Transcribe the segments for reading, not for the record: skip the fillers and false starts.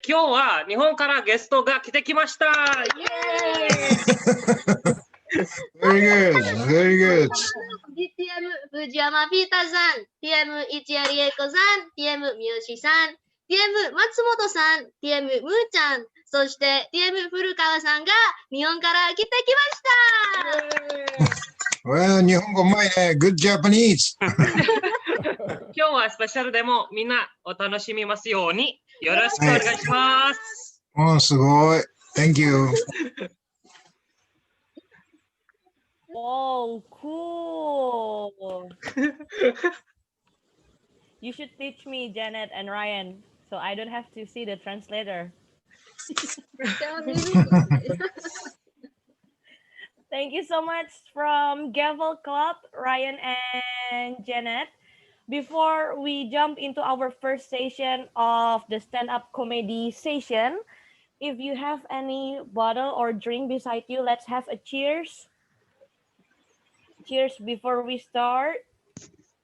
今日は日本からゲストが来てきました。イエーイ Very good, very good. TM 藤山ピーターさん、TM 市谷理恵子さん、TM 三好さん、TM 松本さん、TM むーちゃん、そして TM 古川さんが日本から来てきました。Well, 日本語うまいね。Good Japanese. 今日はスペシャルでもみんなお楽しみますようによろしくお願いします。Oh, すごい。Thank you. Oh, cool. You should teach me, Janet and Ryan, so I don't have to see the translator. Thank you so much from Gavel Club, Ryan and Janet. Before we jump into our first session of the stand-up comedy session, if you have any bottle or drink beside you, let's have a cheers. Cheers before we start,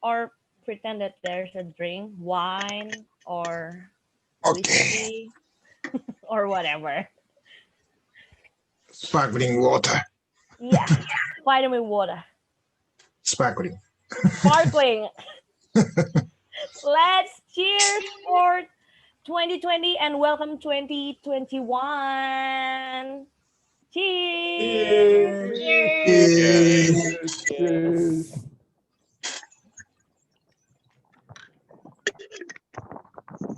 or pretend that there's a drink, wine or whiskey, or whatever. Sparkling water. Yeah, vitamin water. Sparkling. Sparkling. Let's cheers for 2020 and welcome 2021. Cheers. Cheers.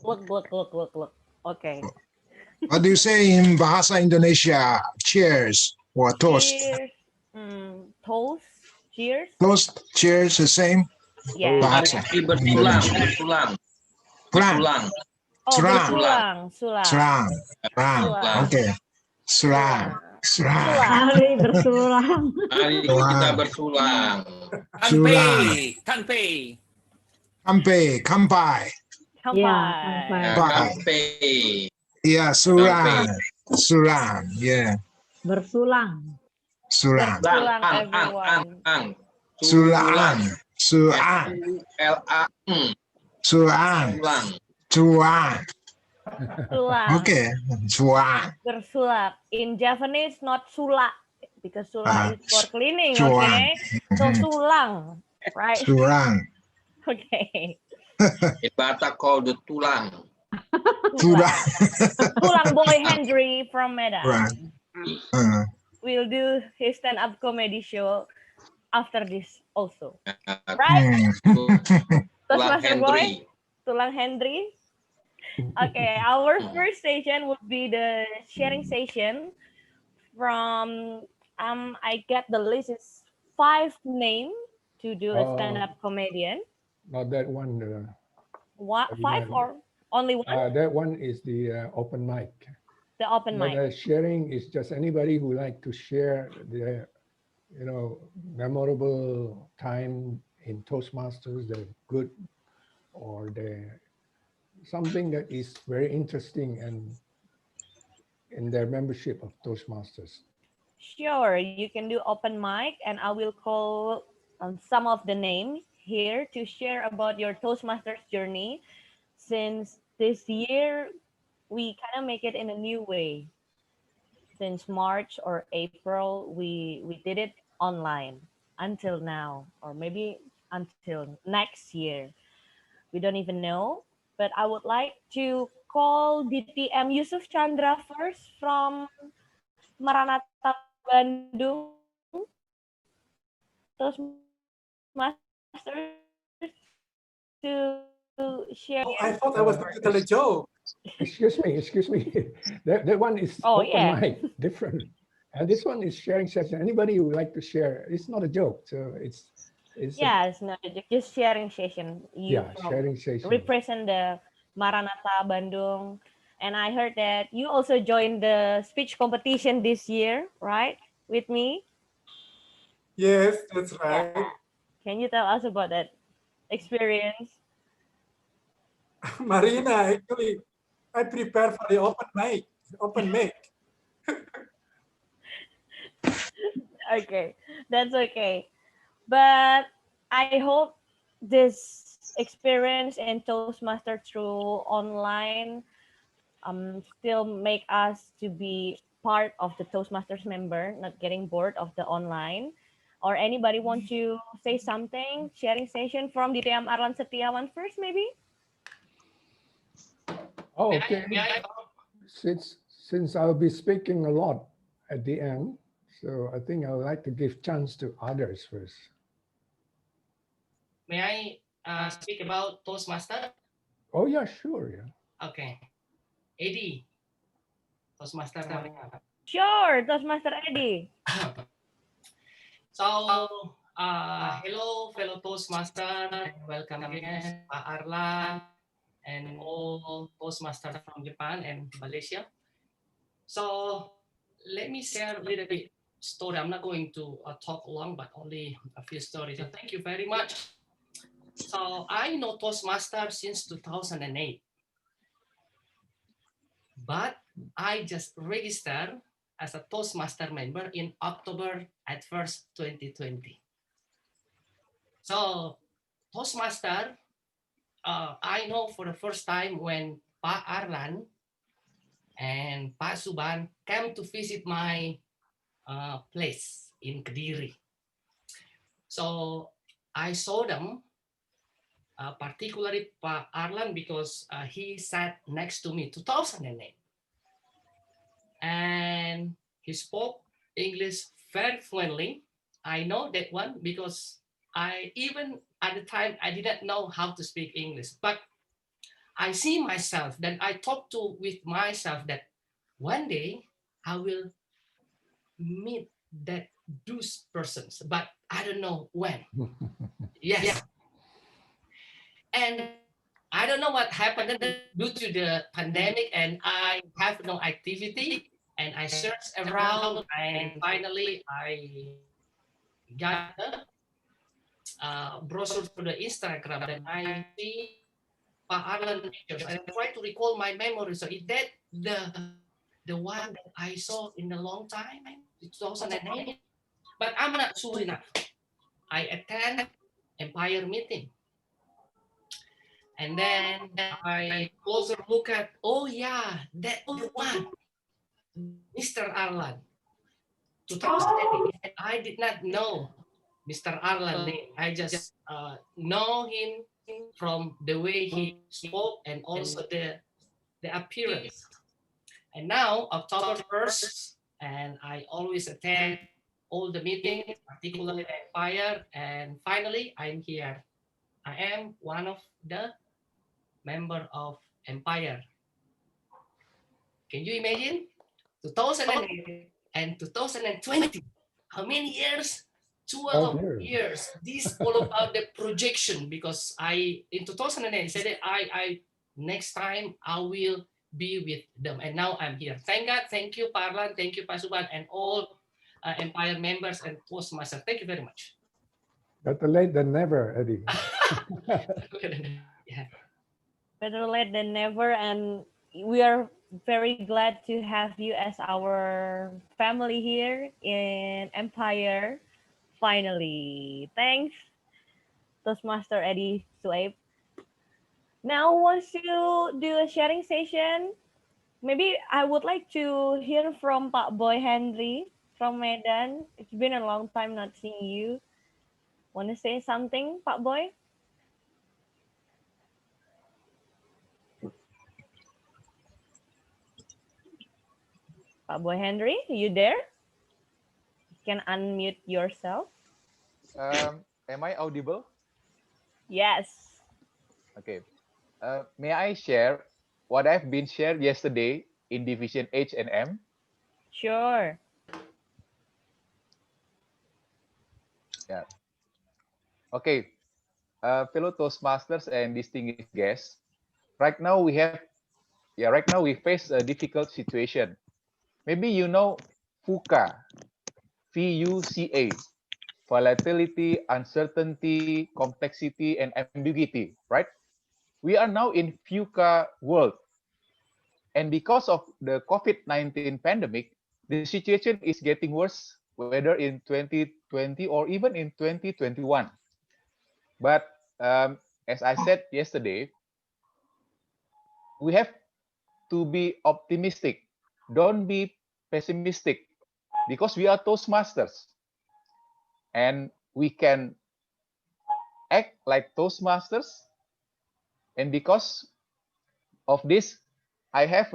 Look. Okay. What do you say in Bahasa Indonesia? Cheers or toast? Cheers. Toast. Cheers. Toast, cheers, the same? Yeah. Bahasa Bersulang. Sulang. Oh, Serang. Sulang. Serang. Okay. Serang. Mari bersulang. Mari kita bersulang. Kanpei. Kampai. Kanpei. Yeah, surang. Yeah. Bersulang. Surang. Ang. Sulang. Sulang. Sulang. Okay. Sulang. Bersulap. In Japanese, not sula, because sula is for cleaning, sulang. okay? So sulang, right? Surang. Okay. In Batak called the tulang. Tulang boy Henry from Medan. Right. We'll do his stand-up comedy show after this also. Right? Toastmaster boy? Tulang Henry? Okay, our first session would be the sharing session from, I get the list is 5 names to do a stand-up comedian. Not that one. What, 5 or only one? That one is the open mic. The open mic. The sharing is just anybody who like to share their, memorable time in Toastmasters, the good or the something that is very interesting and in their membership of Toastmasters. Sure, you can do open mic, and I will call some of the names here to share about your Toastmasters journey. Since this year, we kind of make it in a new way. Since March or April, we did it online until now, or maybe until next year. We don't even know, but I would like to call DTM Yusuf Chandra first from Maranatha Bandung. Toastmasters to share. Oh, I thought I was going to tell a joke. Excuse me. That one is open mic, different. And this one is sharing session. Anybody who would like to share, it's not a joke. So it's it's not a joke, just sharing session. Sharing session. Represent the Maranatha Bandung. And I heard that you also joined the speech competition this year, right? With me? Yes, that's right. Yeah. Can you tell us about that experience? Marina, actually, I prepared for the open mic. Okay, that's okay. But I hope this experience in Toastmasters through online still make us to be part of the Toastmasters member, not getting bored of the online. Or anybody want to say something? Sharing session from DTM Arlan Setiawan first, maybe? Oh, okay. Since I'll be speaking a lot at the end, so I think I would like to give chance to others first. May I speak about Toastmaster? Oh yeah, sure, yeah. Okay. Eddie, Toastmaster. Sure, Toastmaster Eddie. So, hello, fellow Toastmaster, and welcome again, Pak Arlan, and all Toastmasters from Japan and Malaysia. So, let me share a little bit story. I'm not going to talk long, but only a few stories. So, thank you very much. So, I know Toastmaster since 2008, but I just registered as a Toastmaster member in October at 1st, 2020. So, Toastmaster, I know for the first time when Pak Arlan and Pak Suban came to visit my place in Kediri. So I saw them, particularly Pak Arlan, because he sat next to me 2008. And he spoke English very fluently. I know that one because even at the time, I didn't know how to speak English, but I see myself, then I talk to with myself that one day I will meet those persons, but I don't know when. Yes. And I don't know what happened due to the pandemic, and I have no activity, and I searched around, and finally I got a brochure to the Instagram, and I see Pak Arlan pictures. I try to recall my memory. So is that the one that I saw in a long time, 2008? But I'm not sure enough. I attend Empire meeting. And then I closer look at, oh yeah, that the one, Mr. Arlan. 2008. I did not know Mr. Arlan name. I just know him from the way he spoke and also the appearance. And now October 1st, and I always attend all the meetings, particularly Empire, and finally I'm here. I am one of the member of Empire. Can you imagine? 2008 and 2020. How many years? 12 years. This all about the projection, because I in 2008 said that I next time I will be with them, and now I'm here. Thank God. Thank you, Parlan. Thank you, Pasuban, and all Empire members and Toastmasters. Thank you very much. Better late than never, Eddie. Yeah. Better late than never, and we are very glad to have you as our family here in Empire. Finally, thanks, Toastmaster Eddie Suaib. Now, once you do a sharing session, maybe I would like to hear from Pak Boy Henry from Medan. It's been a long time not seeing you. Want to say something, Pak Boy? Pak Boy Henry, you there? You can unmute yourself. Am I audible? Yes. Okay. May I share what I've been shared yesterday in Division H and M? Sure. Yeah. Okay. Fellow Toastmasters and distinguished guests, right now we face a difficult situation. Maybe you know VUCA, VUCA, volatility, uncertainty, complexity, and ambiguity, right? We are now in VUCA world. And because of the COVID-19 pandemic, the situation is getting worse, whether in 2020 or even in 2021. But as I said yesterday, we have to be optimistic. Don't be pessimistic because we are Toastmasters and we can act like Toastmasters. And because of this, I have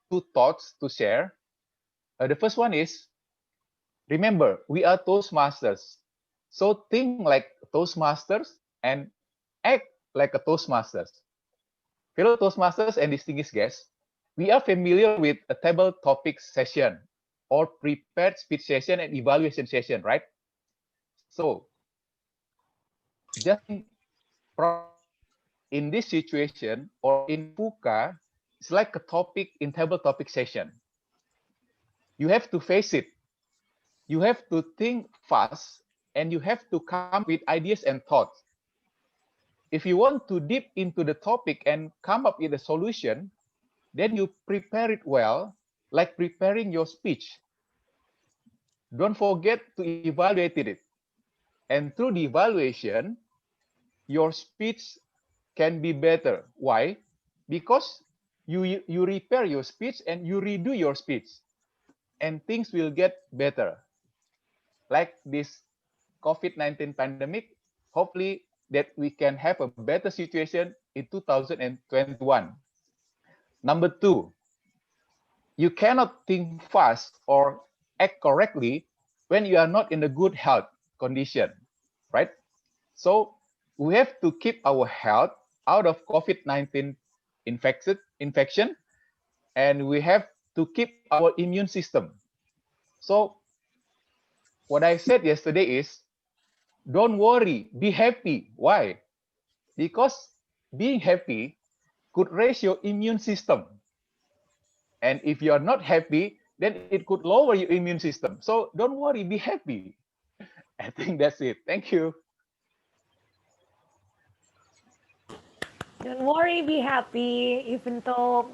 two thoughts to share. The first one is, remember, we are Toastmasters. So think like Toastmasters and act like a Toastmasters. Fellow Toastmasters and distinguished guests, we are familiar with a table topic session or prepared speech session and evaluation session, right? So just in this situation or in FUCA, it's like a topic in table topic session. You have to face it. You have to think fast and you have to come with ideas and thoughts. If you want to deep into the topic and come up with a solution, then you prepare it well, like preparing your speech. Don't forget to evaluate it. And through the evaluation, your speech can be better. Why? Because you repair your speech and you redo your speech, and things will get better. Like this COVID-19 pandemic, hopefully that we can have a better situation in 2021. Number two, you cannot think fast or act correctly when you are not in a good health condition, right? So we have to keep our health out of COVID-19 infection, and we have to keep our immune system. So what I said yesterday is, don't worry, be happy. Why? Because being happy could raise your immune system. And if you are not happy, then it could lower your immune system. So don't worry, be happy. I think that's it. Thank you. Don't worry, be happy, even though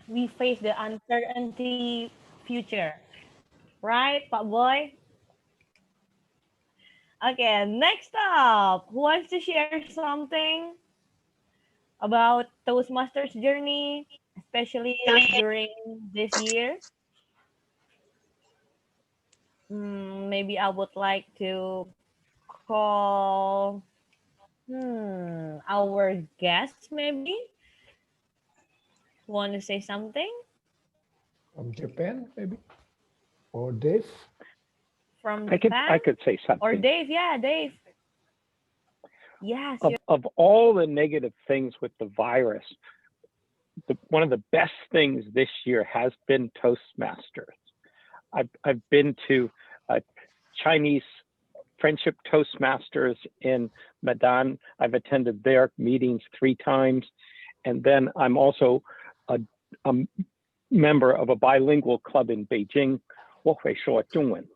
we face the uncertainty future. Right, Pak Boy? Okay, next up, who wants to share something about Toastmasters journey, especially during this year? Maybe I would like to call our guest, maybe. Want to say something? From Japan, maybe? Or Dave? From I Japan? could say something. Or Dave, yeah, Dave. Yes. Of all the negative things with the virus, one of the best things this year has been Toastmasters. I've been to Chinese Friendship Toastmasters in Medan. I've attended their meetings 3 times. And then I'm also a member of a bilingual club in Beijing, 我会说中文.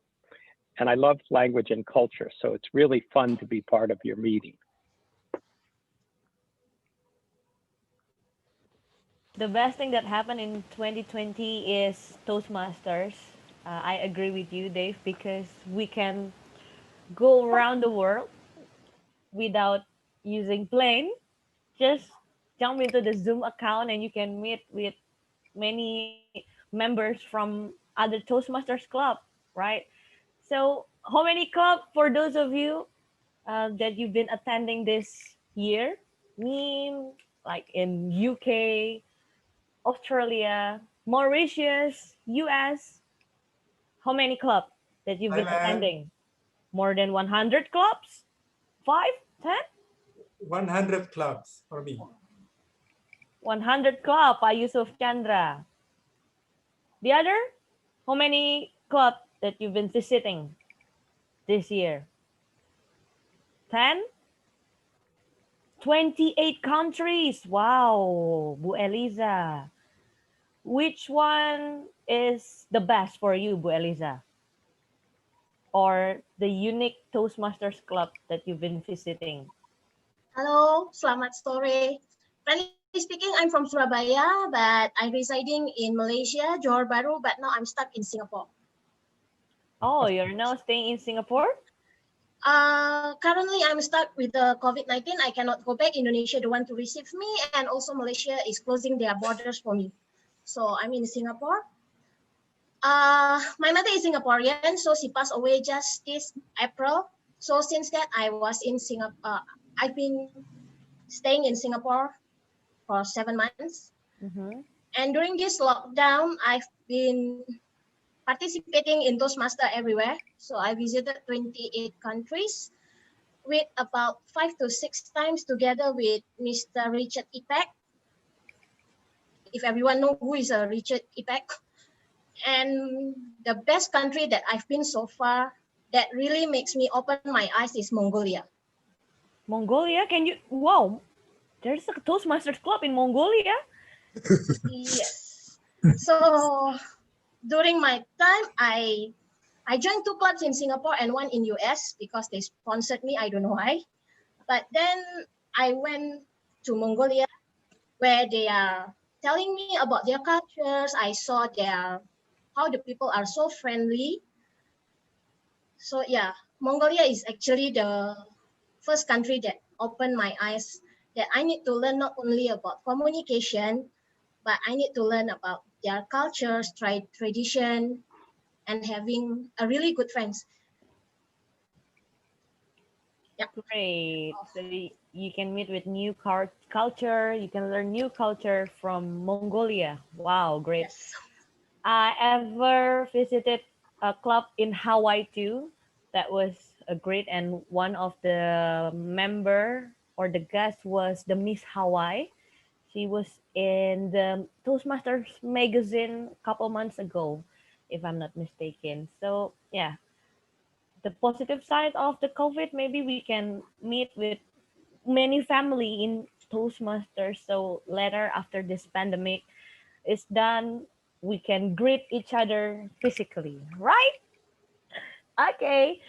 And I love language and culture, so it's really fun to be part of your meeting. The best thing that happened in 2020 is Toastmasters. I agree with you, Dave, because we can go around the world without using plane. Just jump into the Zoom account and you can meet with many members from other Toastmasters club, right? So how many club for those of you that you've been attending this year? Me, like in UK, Australia, Mauritius, US. How many clubs that you've been Thailand. attending? More than 100 clubs? 5, 10? 100 clubs for me. 100 club, Pak Yusuf Chandra. The other? How many club that you've been visiting this year? 10? 28 countries. Wow, Bu Eliza. Which one is the best for you, Bu Eliza? Or the unique Toastmasters club that you've been visiting? Halo, selamat sore. Frankly speaking, I'm from Surabaya, but I'm residing in Malaysia, Johor Bahru, but now I'm stuck in Singapore. Oh, you're now staying in Singapore? Currently, I'm stuck with the COVID-19. I cannot go back. Indonesia don't want to receive me, and also Malaysia is closing their borders for me. So I'm in Singapore. My mother is Singaporean, so she passed away just this April. So since that, I was in Singapore. I've been staying in Singapore for 7 months. Mhm. And during this lockdown, I've been participating in Toastmasters everywhere. So I visited 28 countries with about 5 to 6 times together with Mr. Richard Ipek. If everyone know who is Richard Ipek. And the best country that I've been so far that really makes me open my eyes is Mongolia. Mongolia, can you? Wow, there's a Toastmasters club in Mongolia. Yes. So during my time, I joined 2 clubs in Singapore and 1 in US because they sponsored me. I don't know why. But then I went to Mongolia where they are telling me about their cultures. I saw how the people are so friendly. So yeah, Mongolia is actually the first country that opened my eyes that I need to learn not only about communication, but I need to learn about their cultures, tradition, and having a really good friends. Yeah. Great. So you can meet with new culture. You can learn new culture from Mongolia. Wow, great. Yes. I ever visited a club in Hawaii too. That was a great, and one of the member or the guest was the Miss Hawaii. She was in the Toastmasters magazine a couple months ago, if I'm not mistaken. So yeah, the positive side of the COVID, maybe we can meet with many family in Toastmasters. So later after this pandemic is done, we can greet each other physically, right? Okay.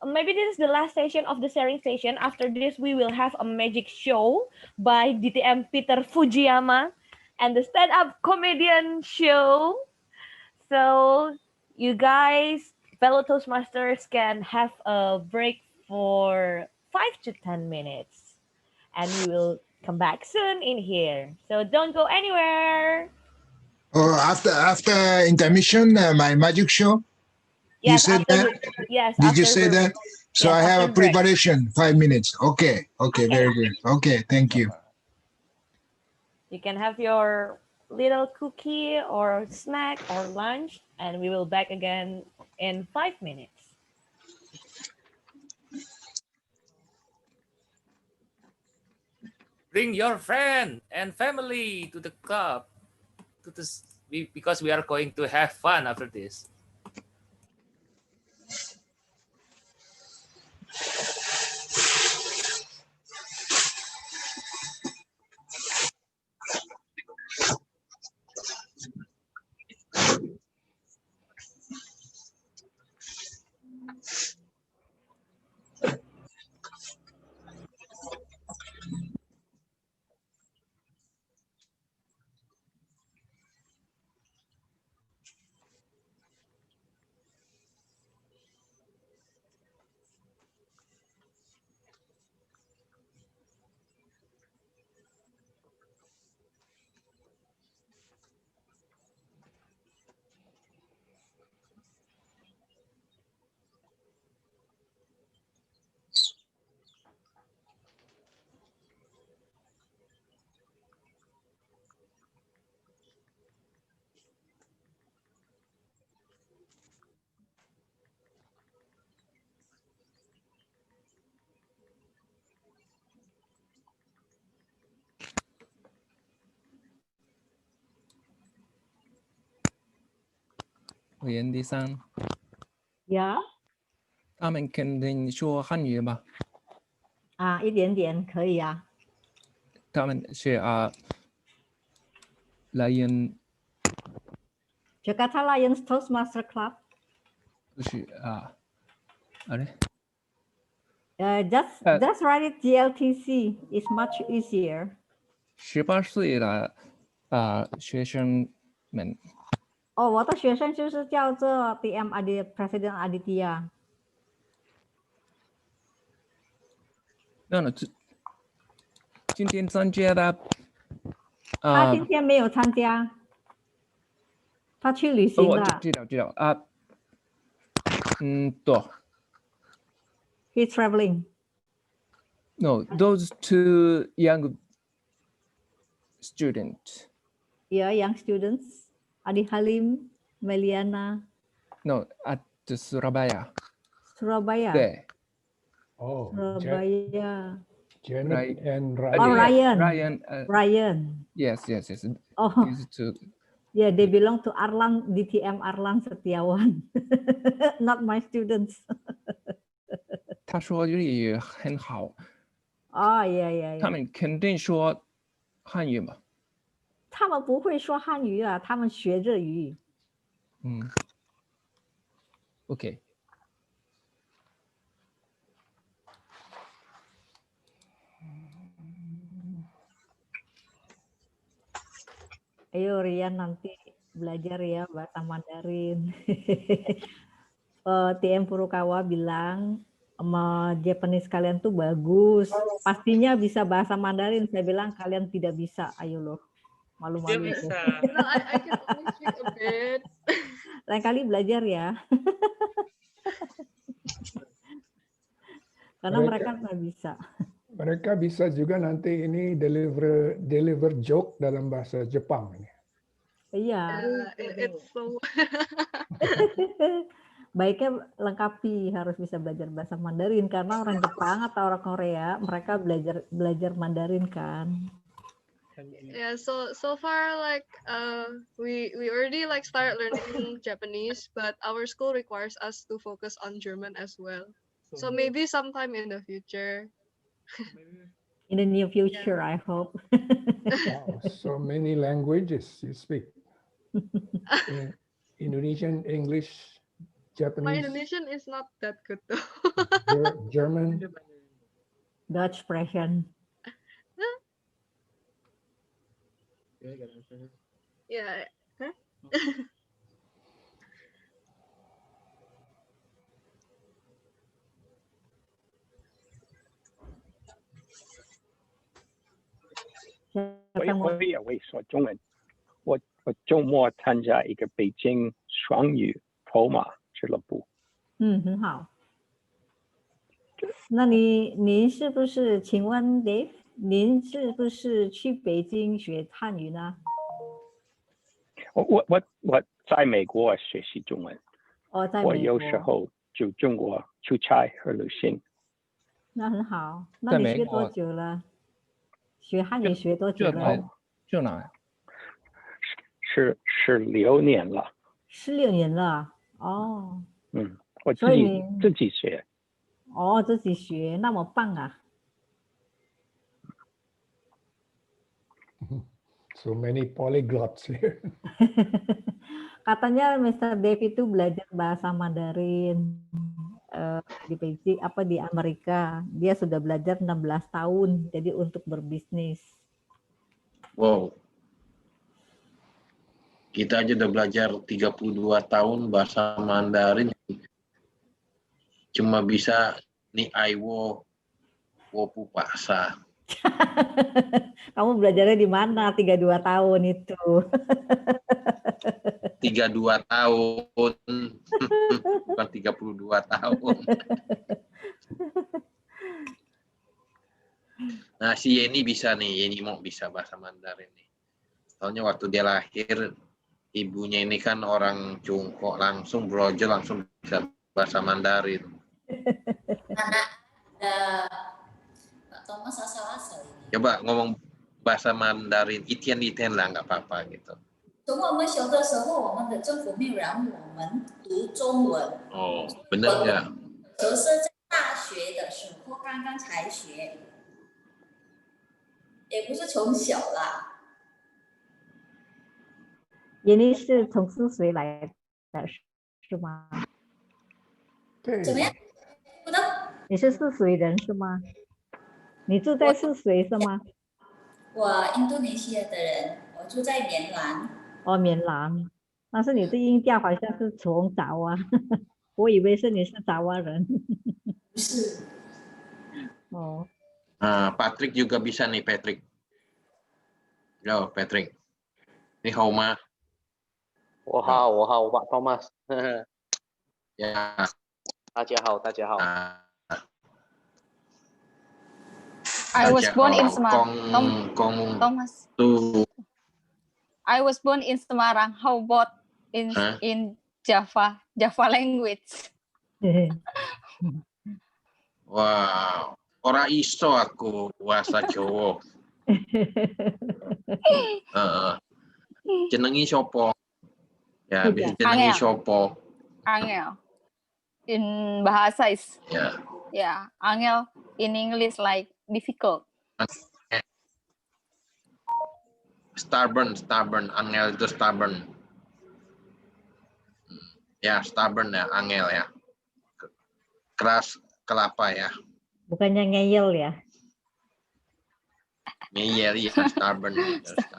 Maybe this is the last session of the sharing session. After this, we will have a magic show by DTM Peter Fujiyama and the stand-up comedian show. So you guys, fellow Toastmasters, can have a break for 5 to 10 minutes. And we will come back soon in here. So don't go anywhere. Oh, after intermission, my magic show. You Yes, said after that? yes, Did you after say that? So yes, I have after a break. preparation, 5 minutes. Okay, Okay. very good. Okay, thank you. You can have your little cookie or snack or lunch, and we will back again in 5 minutes. Bring your friend and family to the club because we are going to have fun after this. Huyền đi sang. 呀他们肯定说汉语吧？啊，一点点可以啊。他们是Lion Jakarta Lions Toastmaster Club. 不是啊れ Just write it GLTC. It's much easier. 18岁的学生们。哦，我的学生就是叫做 DM President Aditya。那今天参加的他今天没有参加。他去旅哦，我行了。知道啊，对 He's traveling. ，no, those two young students. Yeah, young students. Adi Halim, Meliana, No, at Surabaya. Surabaya. There. Oh, Surabaya. Janet Right. and Oh, Ryan. Ryan. Ryan. Ryan. Yes. Oh, These two. yeah, they belong to Arlan, DTM Arlan Setiawan. Not my students. 他说日语很好， Oh, yeah. 他们肯定说汉语嘛。他们不会说汉语啊，他们学日语。OK。Ayo Rian nanti belajar ya bahasa Mandarin. TM Furukawa bilang sama Japanese kalian tuh bagus. Pastinya bisa bahasa Mandarin. Saya bilang kalian tidak bisa. Ayo loh. Dia Malu-malu. bisa. No, I can only speak a bit. Lain kali belajar ya. Karena mereka nggak bisa. Mereka bisa juga nanti ini deliver joke dalam bahasa Jepang ini. Iya. It's so Baiknya lengkapi, harus bisa belajar bahasa Mandarin karena orang Jepang atau orang Korea mereka belajar Mandarin kan. yeah. So far, like we already like start learning Japanese, but our school requires us to focus on German as well. So maybe sometime in the future. In the near future, I hope. Wow, so many languages you speak. Indonesian, English, Japanese. My Indonesian is not that good though. German. Dutch Prussian. Yeah. Huh?我也会说中文。我周末参加一个北京双语跑马俱乐部。很好。那您是不是？请问 Dave， 您是不是去北京学汉语呢？我在美国学习中文。哦，在美国。我有时候就中国出差和旅行。那很好。那你学多久了？学汉语学多久了？就哪？是16年了。16年了。哦。我自己学。哦，自己学，那么棒啊。So many polyglots here. Katanya Mr. Dave itu belajar bahasa Mandarin di Beijing di Amerika. Dia sudah belajar 16 tahun jadi untuk berbisnis. Wow. Kita aja udah belajar 32 tahun bahasa Mandarin. Cuma bisa ni aiwo wopu paksa. Kamu belajarnya di mana 32 tahun itu? 32 tahun. Bukan 32 tahun. Nah, si Yeni bisa nih. Yeni mau bisa bahasa Mandarin nih. Soalnya waktu dia lahir, ibunya ini kan orang Cungkok, langsung brojol, langsung bisa bahasa Mandarin. Thomas asal-asal ini. Coba ngomong bahasa Mandarin, itian lah, nggak apa-apa gitu. 从我们小的时候，我们的政府没有让我们读中文。哦，benar nggak？就是在大学的时候刚刚才学，也不是从小啦。Ini 是从4岁来的，是吗？怎么样？不能。你是4岁人是吗？你住在4岁是吗？我印度尼西亚的人，我住在棉兰。哦，棉兰。但是你的音调好像是从爪哇，我以为是你是爪哇人。不是。哦。Patrick juga bisa nih, Patrick. Yo, Patrick. Ni hao ma. 我好Pak Thomas 呀，大家好大家好 I 大 was 家 born in 好， Semarang. 公 Thomas, 都 I was born in Semarang. How about in Hah? in Java language? Wow, ora iso aku bahasa Jawa. Jenengi sopo? Ya, bisa jenengi Angel. sopo? Angel. In bahasa is Ya. yeah. Angel in English like difficult. Stubborn. Angel itu stubborn. Ya, stubborn ya, angel ya. Keras kelapa ya. Bukannya ngeyel ya? Ngeyel ya, stubborn.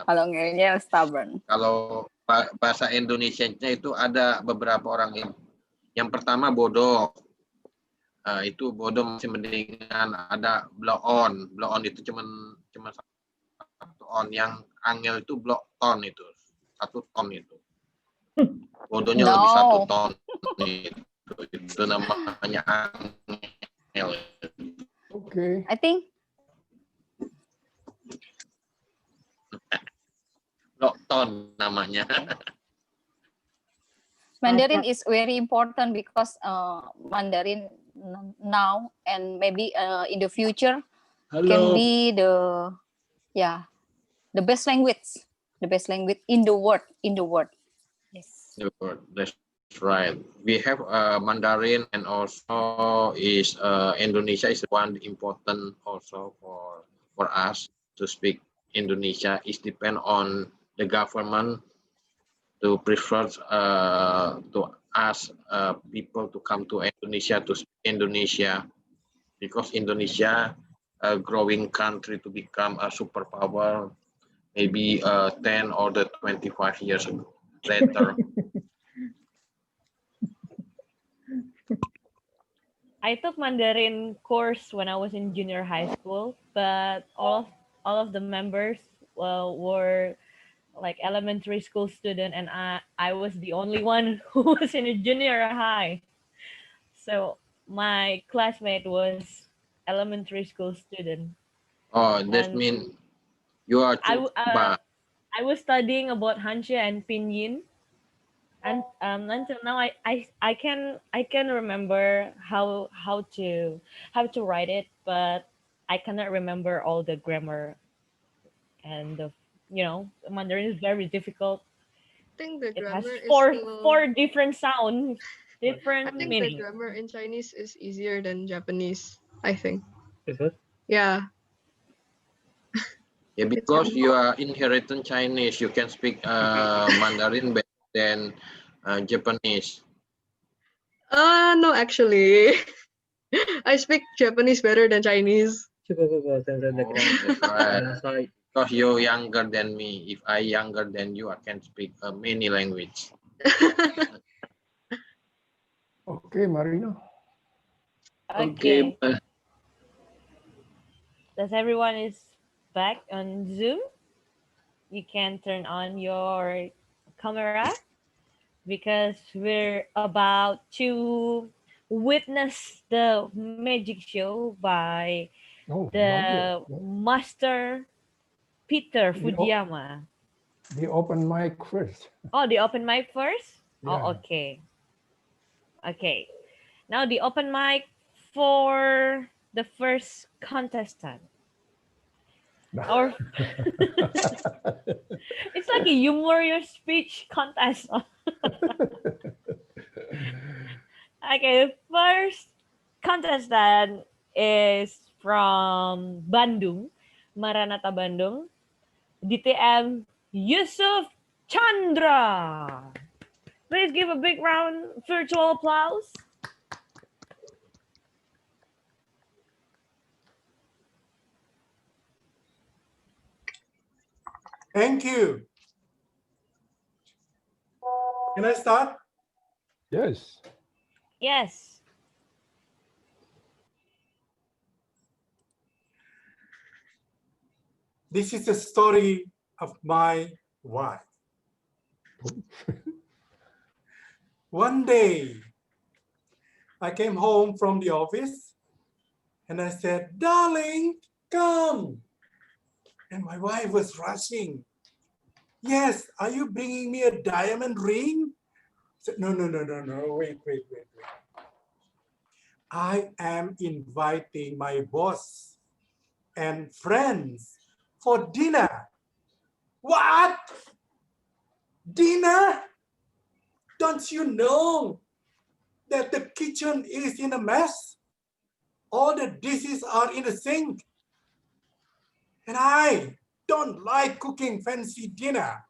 Kalau ngeyel stubborn. Kalau bahasa Indonesianya itu ada beberapa orang yang pertama bodoh. Itu bodoh masih mendingan, ada blow on itu cuman satu on, yang angel itu blow ton itu 1 ton itu. Bodohnya lebih 1 ton itu namanya angel. Okay. I think Blow ton namanya. Mandarin is very important because Mandarin now and maybe in the future can be the best language in the world. Yes. That's right. We have Mandarin, and also is Indonesia is one important also for us to speak Indonesia. It depend on the government to prefer to ask people to come to Indonesia to speak Indonesia, because Indonesia a growing country to become a superpower maybe 10 or 25 years later. I took Mandarin course when I was in junior high school, but all of the members were like elementary school student, and I was the only one who was in a junior high. So my classmate was elementary school student. Oh, that means you are too bad. I was studying about Hanxue and Pinyin, and until now I can remember how to write it, but I cannot remember all the grammar, and the Mandarin is very difficult. I think the It has grammar is four different sounds, different I think meaning. the grammar in Chinese is easier than Japanese, I think. Is it? Yeah. Yeah, because you are inherited Chinese, you can speak Mandarin better than Japanese. No, actually. I speak Japanese better than Chinese. Oh, that's right. Because you're younger than me. If I younger than you, I can speak many language. Okay, Marina. Okay. Does everyone is back on Zoom? You can turn on your camera because we're about to witness the magic show by the master Peter Fujiyama. The open mic first. Oh, the open mic first? Yeah. Oh, okay. Okay. Now the open mic for the first contestant. Or it's like a humorous speech contest. Okay, the first contestant is from Bandung, Maranatha Bandung, DTM Yusuf Chandra. Please give a big round virtual applause. Thank you. Can I start? Yes. Yes. This is the story of my wife. One day, I came home from the office and I said, darling, come. And my wife was rushing. Yes, are you bringing me a diamond ring? I said, no, wait. I am inviting my boss and friends for dinner. What? Dinner? Don't you know that the kitchen is in a mess? All the dishes are in the sink. And I don't like cooking fancy dinner.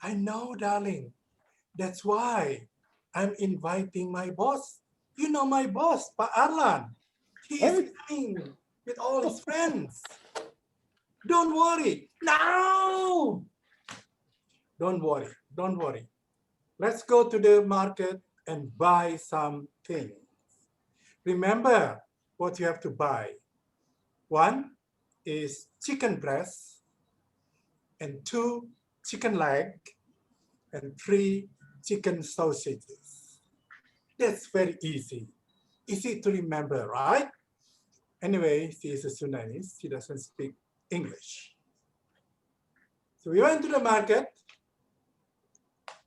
I know, darling. That's why I'm inviting my boss. You know my boss, Pak Arlan. He is coming with all his friends. Don't worry. No! Don't worry. Let's go to the market and buy something. Remember what you have to buy. One is chicken breast, and 2 chicken leg, and 3 chicken sausages. That's very easy to remember, right? Anyway, she is a Sudanese. She doesn't speak English. So we went to the market,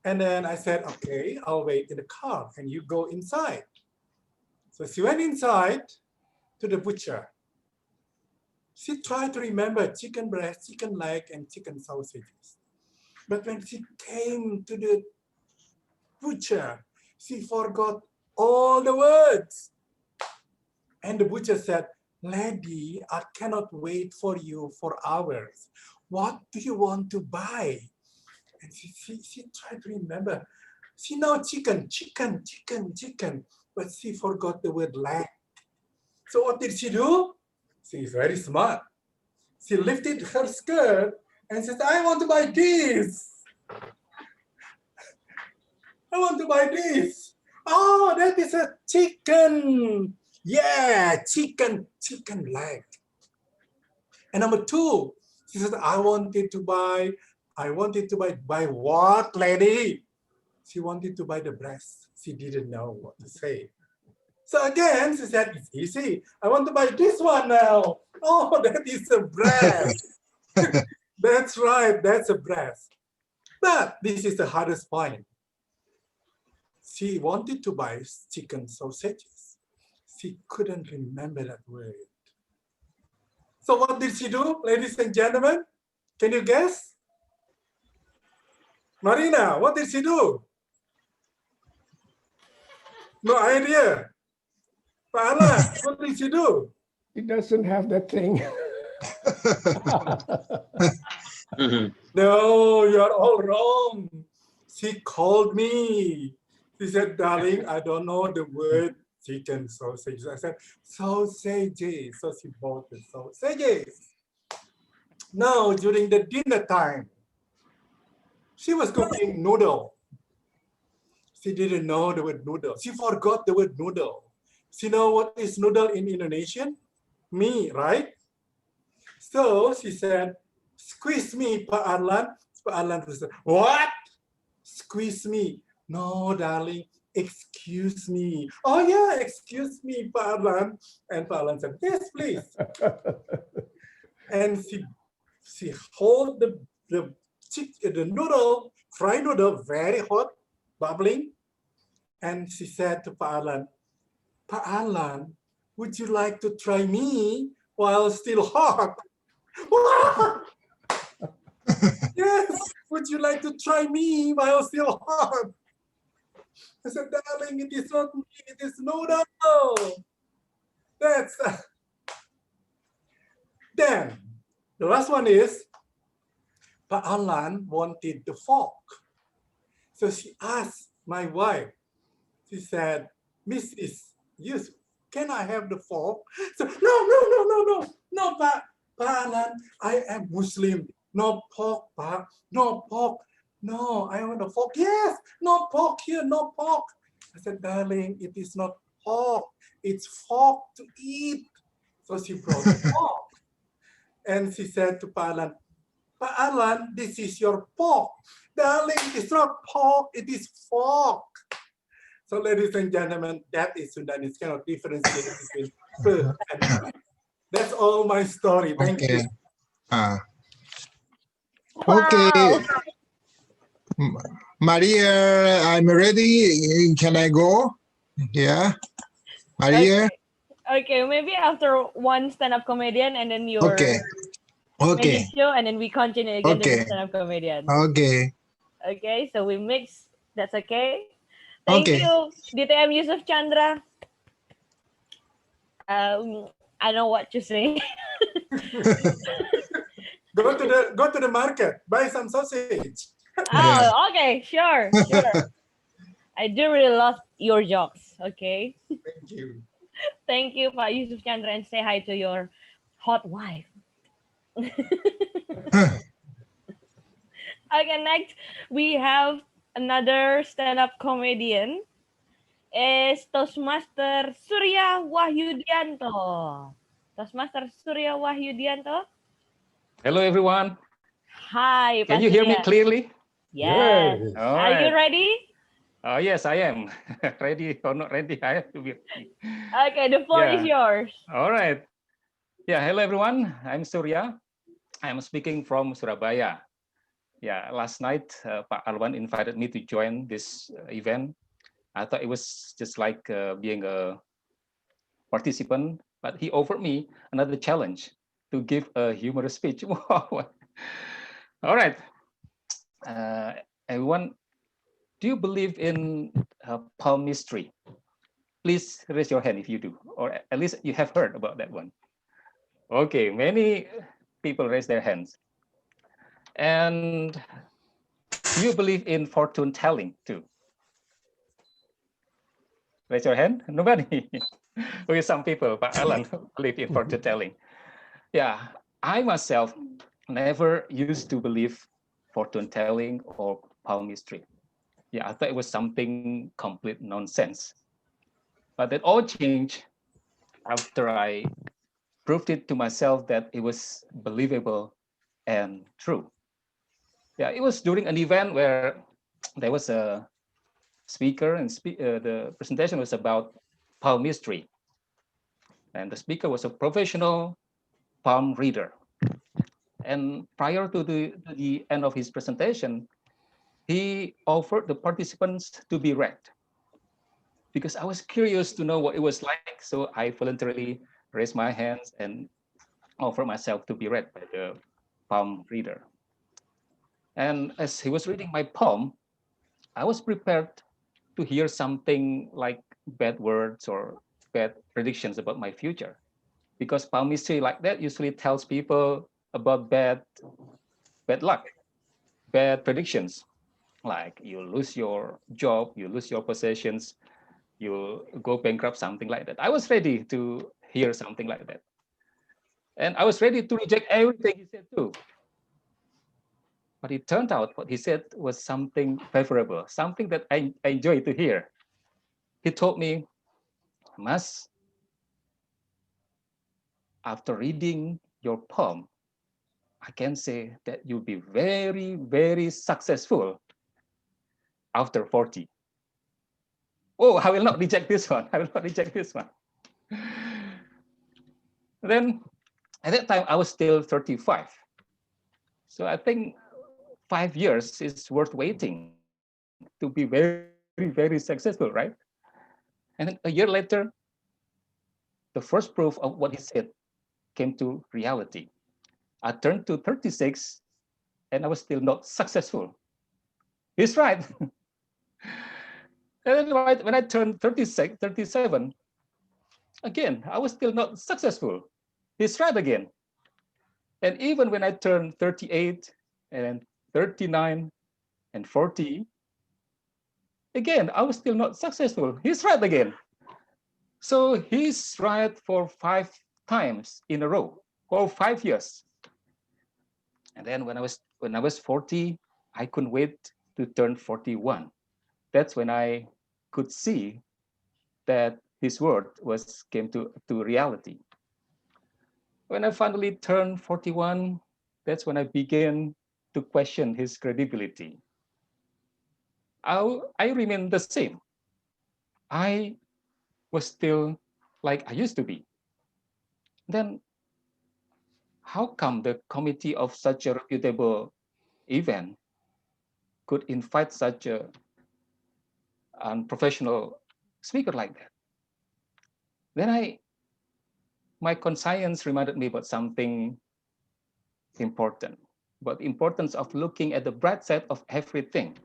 and then I said, okay, I'll wait in the car, and you go inside. So she went inside to the butcher. She tried to remember chicken breast, chicken leg, and chicken sausages. But when she came to the butcher, she forgot all the words. And the butcher said, lady, I cannot wait for you for hours. What do you want to buy? And she tried to remember. She knows chicken, but she forgot the word leg. So what did she do? She's very smart. She lifted her skirt and said, I want to buy this. I want to buy this. Oh, that is a chicken. Yeah, chicken leg. And number 2, she said, I wanted to buy what, lady? She wanted to buy the breast. She didn't know what to say. So again, she said, it's easy. I want to buy this one now. Oh, that is a breast. That's right, that's a breast. But this is the hardest point. She wanted to buy chicken sausages. She couldn't remember that word. So what did she do, ladies and gentlemen? Can you guess? Marina, what did she do? No idea. Paala, what did she do? It doesn't have that thing. No, you are all wrong. She called me. She said, darling, I don't know the word chicken sausages. I said, sausages. So she bought the sausages. Now, during the dinner time, she was cooking noodle. She didn't know the word noodle. She forgot the word noodle. She know what is noodle in Indonesian? Me, right? So she said, squeeze me, Pak Arlan. Pak Arlan said, what? Squeeze me. No, darling, excuse me. Oh yeah, excuse me, Pak Arlan. And Pak Arlan said, yes, please. And she hold the noodle, fried noodle, very hot, bubbling. And she said to Pak Arlan, would you like to try me while still hot? Yes, would you like to try me while still hot? I said, darling, it is not me, it is noodle. That's Then the last one is Pak Arlan wanted the fork. So she asked my wife, she said, Mrs. Yus, can I have the fork? So no, Pak Arlan, I am Muslim. No pork, Pak, no pork. No, I want a fork. Yes, no pork here, no pork. I said, darling, it is not pork. It's fork to eat. So she brought a fork. And she said to Pak Arlan, this is your pork. Darling, it's not pork, it is fork. So ladies and gentlemen, that is Sundanese kind of differentiation between fur and meat. That's all my story. Thank you. Okay. Okay. Maria, I'm ready. Can I go? Yeah. Maria? Okay, maybe after one stand-up comedian and then your Okay. Okay. magic show, and then we continue again to the Okay. stand-up comedian. Okay. Okay, so we mix. That's okay. Thank Okay. you, DTM Yusuf Chandra. I know what to say. Go to the market, buy some sausage. Oh, okay, sure. I do really love your jokes. Okay. Thank you. Thank you, Pak Yusuf Chandra, and say hi to your hot wife. Okay, next we have another stand-up comedian. Is Toastmaster Surya Wahyudianto. Toastmaster Surya Wahyudianto. Hello, everyone. Hi, Can Pak you hear me Surya. clearly? Yes. All Are you right. ready? Yes, I am. Ready or not ready, I have to be. Okay, the floor is yours. All right. Yeah, hello, everyone. I'm Surya. I'm speaking from Surabaya. Yeah, last night, Pak Alwan invited me to join this event. I thought it was just like being a participant, but he offered me another challenge to give a humorous speech. Wow. All right. Everyone, do you believe in palmistry? Please raise your hand if you do, or at least you have heard about that one. Okay, many people raise their hands. And do you believe in fortune telling too? Raise your hand. Nobody. Okay, some people, but Alan believe in fortune telling. Yeah, I myself never used to believe fortune telling or palmistry. Yeah, I thought it was something complete nonsense. But that all changed after I proved it to myself that it was believable and true. Yeah, it was during an event where there was a speaker, and the presentation was about palmistry. And the speaker was a professional palm reader. And prior to the end of his presentation, he offered the participants to be read, because I was curious to know what it was like. So I voluntarily raised my hands and offered myself to be read by the palm reader. And as he was reading my palm, I was prepared to hear something like bad words or bad predictions about my future, because palmistry like that usually tells people about bad luck, bad predictions, like you lose your job, you lose your possessions, you go bankrupt, something like that. I was ready to hear something like that. And I was ready to reject everything he said too. But it turned out what he said was something favorable, something that I enjoy to hear. He told me, Mas, after reading your poem, I can say that you'll be very, very successful after 40. Oh, I will not reject this one. I will not reject this one. Then at that time, I was still 35. So I think 5 years is worth waiting to be very, very successful, right? And then a year later, the first proof of what he said came to reality. I turned to 36 and I was still not successful. He's right. And then when I turned 36, 37, again, I was still not successful. He's right again. And even when I turned 38 and 39 and 40, again, I was still not successful. He's right again. So he's right for 5 times in a row, for 5 years. And then when I was 40, I couldn't wait to turn 41. That's when I could see that his word came to reality. When I finally turned 41, that's when I began to question his credibility. I remain the same. I was still like I used to be. Then how come the committee of such a reputable event could invite such a unprofessional speaker like that? Then my conscience reminded me about something important, about the importance of looking at the bright side of everything.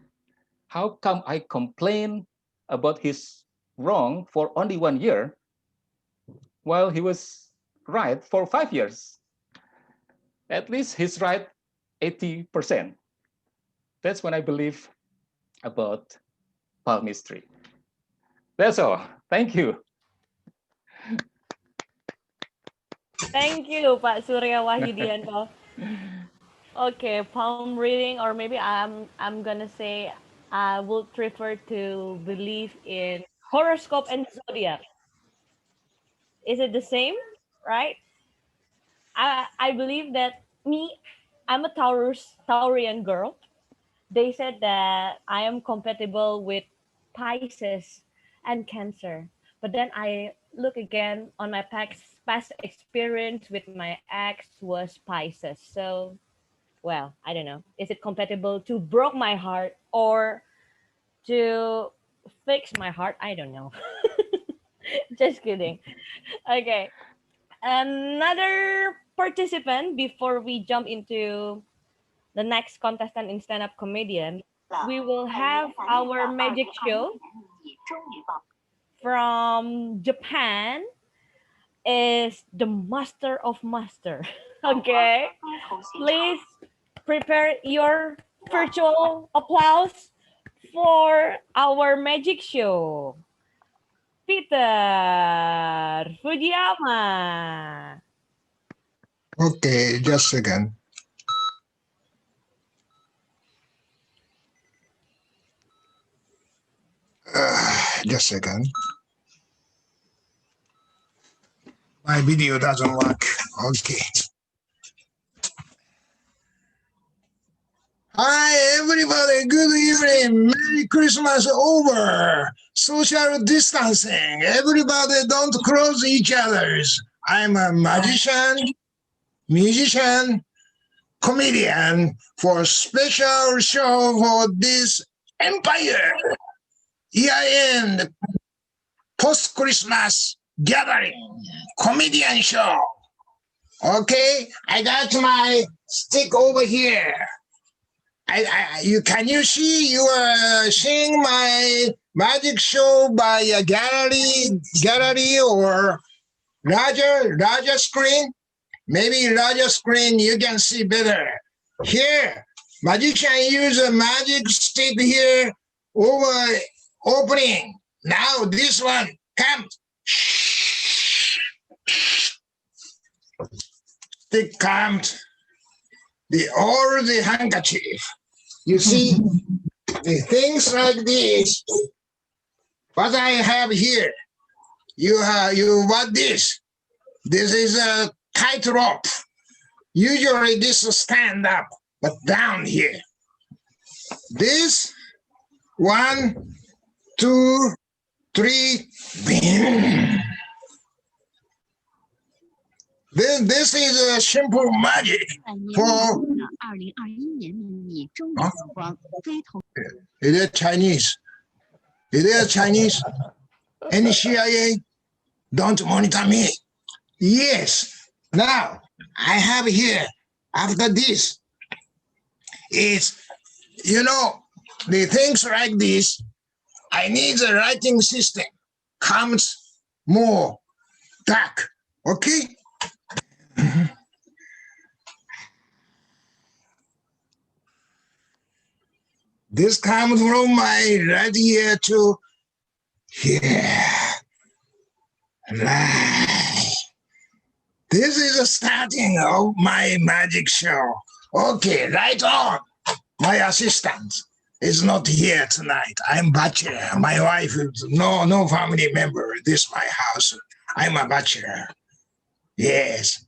How come I complain about his wrong for only 1 year while he was right for 5 years? At least he's right 80%. That's when I believe about palmistry. That's all. Thank you. Thank you, Pak Surya Wahyudianto. Okay, palm reading, or maybe I'm gonna say I would prefer to believe in horoscope and zodiac. Is it the same, right? I believe that I'm a Taurian girl. They said that I am compatible with Pisces and Cancer. But then I look again on my past experience with my ex was Pisces. So, well, I don't know. Is it compatible to broke my heart or to fix my heart? I don't know. Just kidding. Okay. Another participant before we jump into the next contestant in stand-up comedian, we will have our magic show from Japan is the master of master. Okay, please prepare your virtual applause for our magic show. Peter Fujiyama. Okay, just a second. Just a second. My video doesn't work. Okay. Hi, everybody. Good evening. Merry Christmas over. Social distancing. Everybody don't cross each other's. I'm a magician, musician, comedian for special show for this empire. Year-end post-Christmas gathering comedian show. Okay, I got my stick over here. Can you see? You are seeing my magic show by a gallery or larger screen. Maybe larger screen you can see better. Here, magician use a magic stick here over opening. Now this one comes. Stick comes. Or the handkerchief. You see, the things like this. What I have here, you want this. This is a tightrope. Usually this is stand up, but down here. This 1, 2, 3. This is a simple magic for. Is it Chinese? Is it Chinese? Any CIA? Don't monitor me. Yes. Now I have here. After this, it's the things like this. I need the writing system. Comes more dark. Okay. This comes from my right ear to here. Right. This is the starting of my magic show. Okay, right on. My assistant is not here tonight. I'm bachelor. My wife is no family member. This is my house. I'm a bachelor. Yes.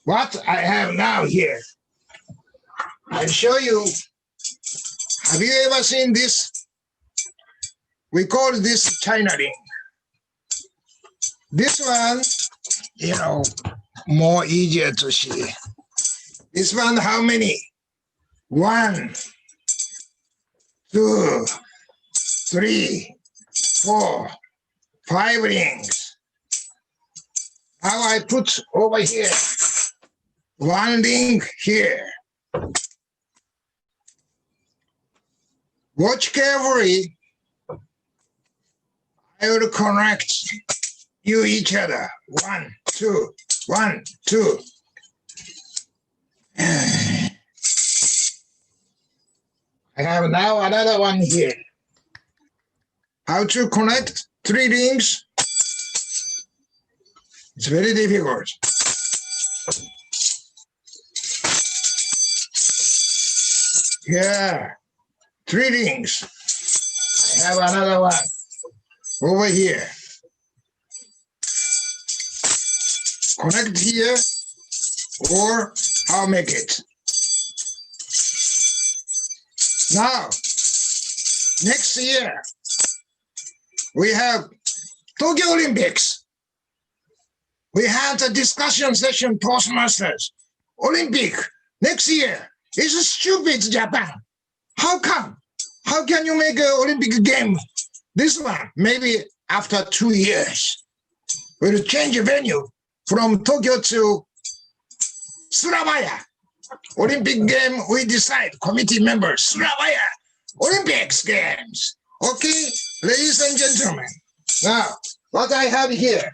What I have now here, I'll show you Have you ever seen this? We call this China ring. This one, more easier to see. This one, how many? 1, 2, 3, 4, 5 rings. Now I put over here 1 ring here. Watch carefully. I will connect you each other. 1, 2, 1, 2. I have now another one here. How to connect 3 rings? It's very difficult. Yeah, 3 rings. I have another one over here. Connect here, or I'll make it. Now, next year, we have Tokyo Olympics. We have the discussion session, Toastmasters. Olympic, next year. It's stupid, Japan. How come? How can you make an Olympic game? This one, maybe after 2 years. We'll change the venue from Tokyo to Surabaya. Olympic game, we decide, committee members, Surabaya, Olympics games. Okay, ladies and gentlemen. Now, what I have here,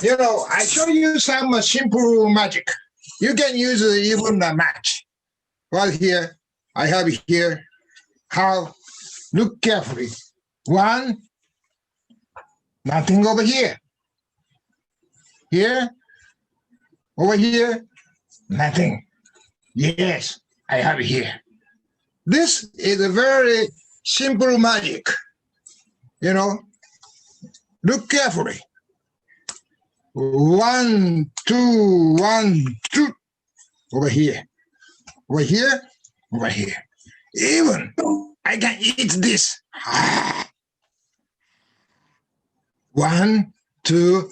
I show you some simple magic. You can use even the match. Well, here, I have here, how, look carefully. 1, nothing over here. Here, over here, nothing. Yes, I have here. This is a very simple magic. Look carefully. 1, 2, 1, 2. Over here, over here, over here. Even I can eat this. 1, 2.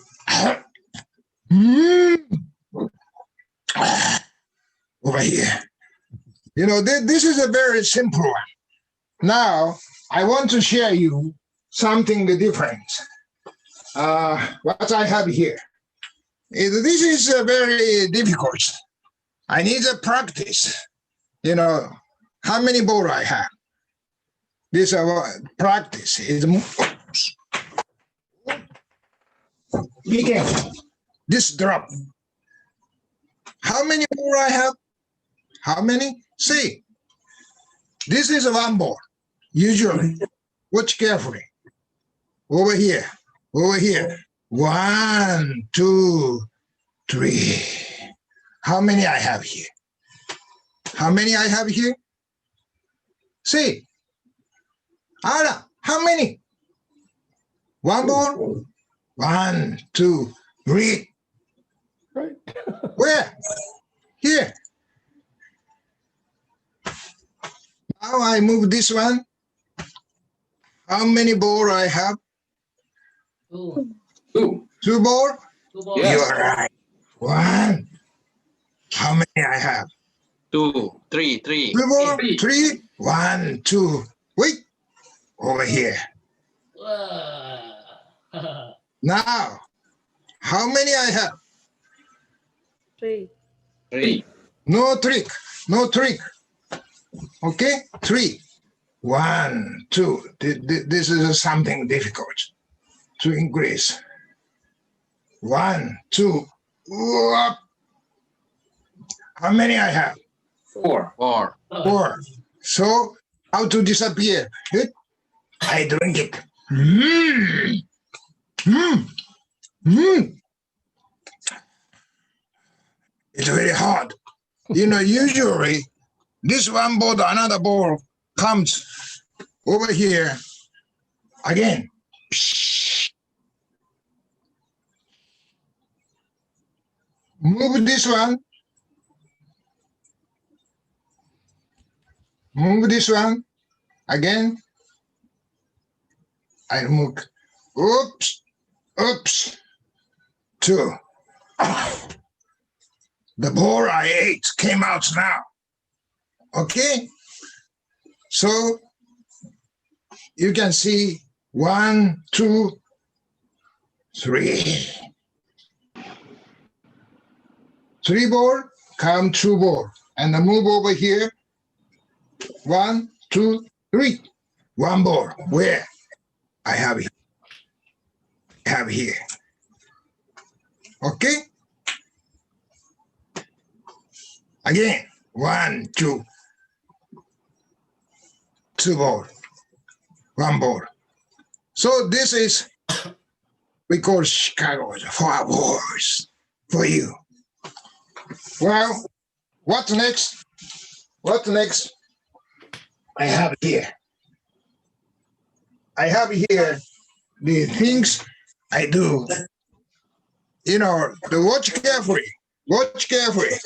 Over here. This is a very simple one. Now, I want to share you something different. What I have here. This is very difficult. I need to practice. How many balls I have. This practice is. Be careful. This drop. How many balls I have? How many? See. This is 1 ball. Usually. Watch carefully. Over here. Over here. 1, 2, 3. How many I have here? How many I have here? See. Anna, how many? 1 ball? 1, 2, 3. Right. Where? Here. Now I move this one. How many balls I have? 2. 2 balls? 2 balls. Yes. You are right. 1. How many I have? 2, 3, 3. 2 balls? 3. 1, 2. Wait. Over here. Now, how many I have? 3. 3. No trick. No trick. Okay? 3. 1, 2. This is something difficult to increase. 1, 2. Whoop. How many I have? 4. 4. 4. So, how to disappear? I drink it. It's very hard. Usually, this 1 ball, another ball comes over here again. Move this one. Move this one again. I move. Oops. Oops. 2. The ball I ate came out now. Okay? So you can see 1, 2, 3. 3 ball, come 2 ball. And then move over here. 1, 2, 3. 1 ball. Where? I have it. Here. Okay? Again. 1, 2. 2 ball. 1 ball. So this is, we call Chicago 4 balls for you. Well, what next? What next? I have here the things I do. You know, watch carefully. Watch carefully.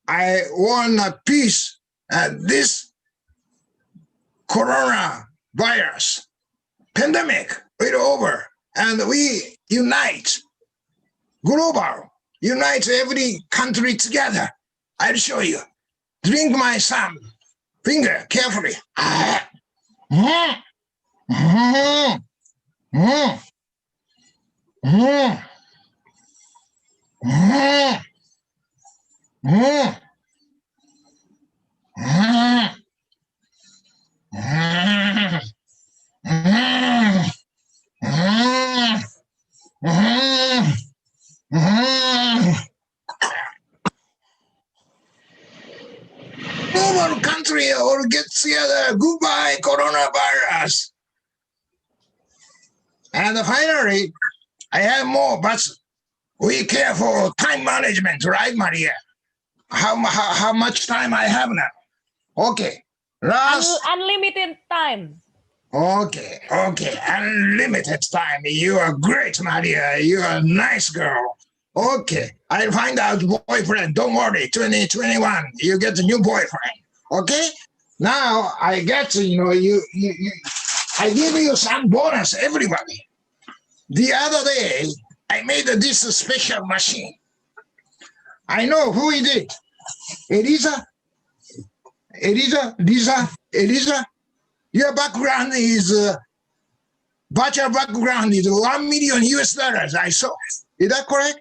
I want a peace at this coronavirus pandemic is over, and we unite global, unite every country together. I'll show you. Drink my thumb finger carefully. Mm. Mm. Mm. Mm. Mm. Mm. Mm. Mm. Mm. Mm. Mm. Global country all get together. Goodbye, coronavirus. And finally, I have more, but we care for time management, right, Maria? How much time I have now? Okay. Last. Unlimited time. Okay. Unlimited time. You are great, Maria. You are a nice girl. Okay. I'll find out boyfriend. Don't worry. 2021. You get a new boyfriend. Okay. Now I get, I give you some bonus, everybody. The other day, I made this special machine. I know who it is. Elisa. Your background is, virtual background is $1 million US. I saw. Is that correct?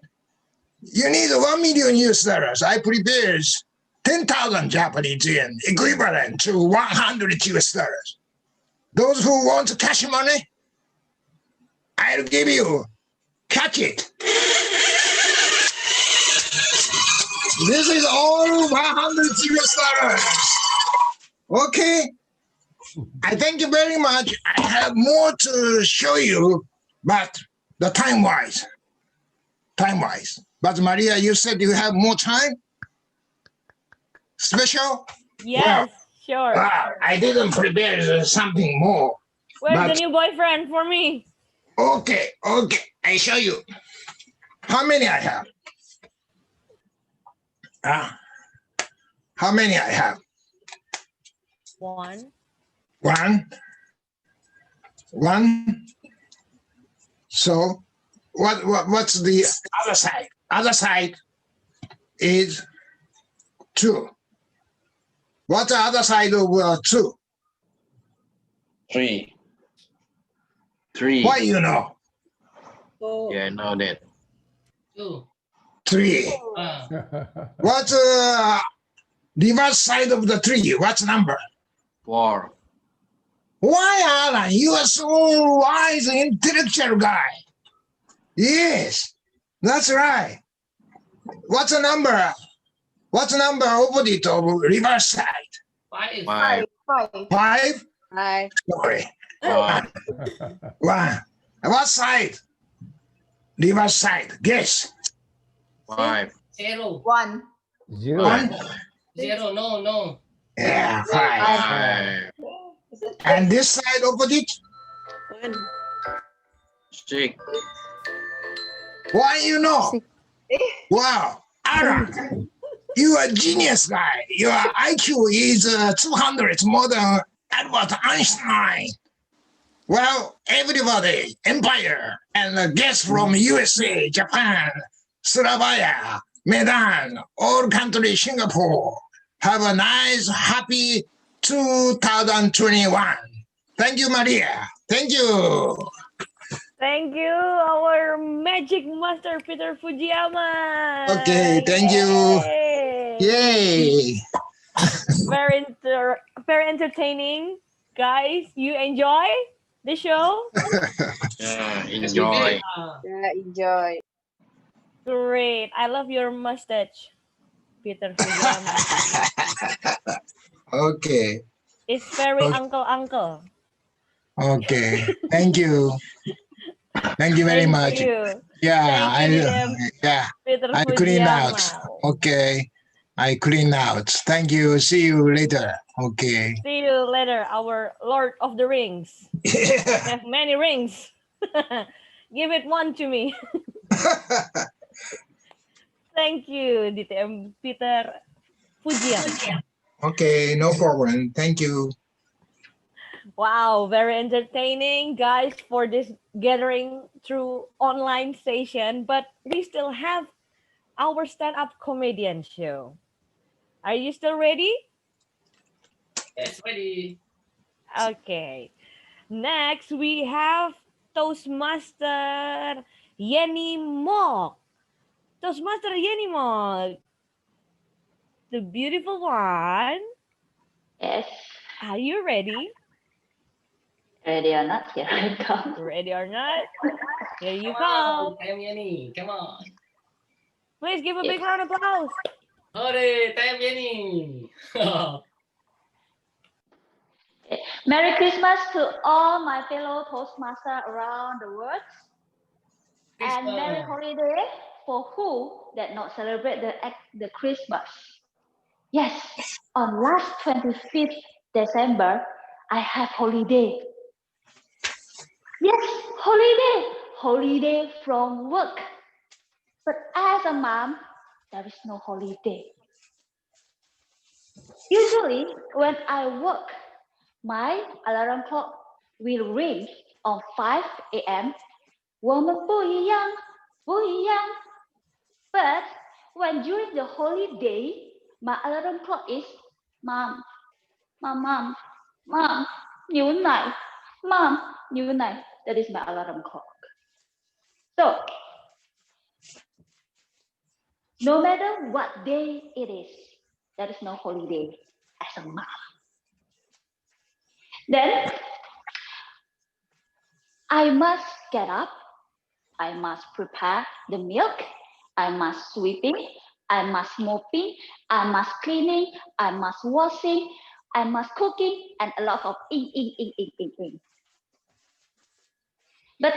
You need $1 million US. I prepared 10,000 Japanese yen, equivalent to 100 US. Those who want cash money, I'll give you. Catch it. This is all 100 US. Okay. I thank you very much. I have more to show you, but the time-wise. But Maria, you said you have more time? Special? Yes, sure. I didn't prepare something more. Where's the new boyfriend for me? Okay. I show you. How many I have? How many I have? 1. 1. So what's the other side? Other side is 2. What's the other side of 2? 3. Why you know? Yeah, I know that. 2. 3. What's the reverse side of the 3? What's number? 4. Why, Alan? You are so wise, intellectual guy. Yes, that's right. What's the number? What's the number opposite of reverse side? 5. 5? Hi. Sorry. 1. 1. What side? Reverse side. Guess. 5. 0. 1. 0. 1? 0. No. Yeah, 5. And this side opposite? 6. Why you know? Wow. Alan, You are a genius guy. Your IQ is 200 more than Albert Einstein. Well, everybody, Empire, and guests from USA, Japan, Surabaya, Medan, all countries, Singapore, have a nice, happy 2021. Thank you, Maria. Thank you. Thank you, our magic master, Peter Fujiyama. Okay, thank you. Yay. Very entertaining. Guys, you enjoy the show? Yeah, enjoy. Yeah, enjoy. Great. I love your mustache, Peter Fujiyama. Okay. It's very Okay. uncle. Okay. Thank you. Thank you very much. You. Yeah, Thank you, Peter I clean out. Fujiyama. Okay. I clean out. Thank you. See you later. Okay. See you later, our Lord of the Rings. We have many rings. Give it one to me. Thank you, DTM Peter Fujiyama. Okay, no problem. Thank you. Wow, very entertaining, guys, for this gathering through online session. But we still have our stand-up comedian show. Are you still ready? Yes, ready. Okay. Next, we have Toastmaster Yenny Mok. Toastmaster Yenny Mok, the beautiful one. Yes. Are you ready? Ready or not? Here I come. Ready or not? Here you Come on, come. Tam Yenny. Come on. Please give a big round of applause. Hooray, Tam Yenny. Merry Christmas to all my fellow Toastmasters around the world. And Merry Holiday for who that not celebrate the Christmas. Yes, on last 25th December, I have holiday. Yes, holiday from work. But as a mom, there is no holiday. Usually, when I work, my alarm clock will ring on 5 a.m. 我们不一样, But when during the holiday, my alarm clock is mom,牛奶, mom, 牛奶. That is my alarm clock. So, no matter what day it is, there is no holiday as a mom. Then, I must get up, I must prepare the milk, I must sweeping, I must mopping, I must cleaning, I must washing, I must cooking, and a lot of ing. But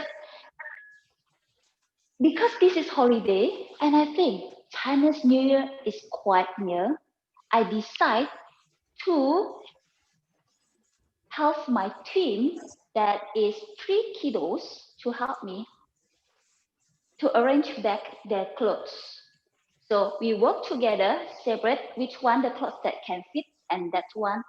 because this is holiday, and I think Chinese New Year is quite near, I decide to help my team that is 3 kiddos to help me to arrange back their clothes. So we work together, separate which one the clothes that can fit and that one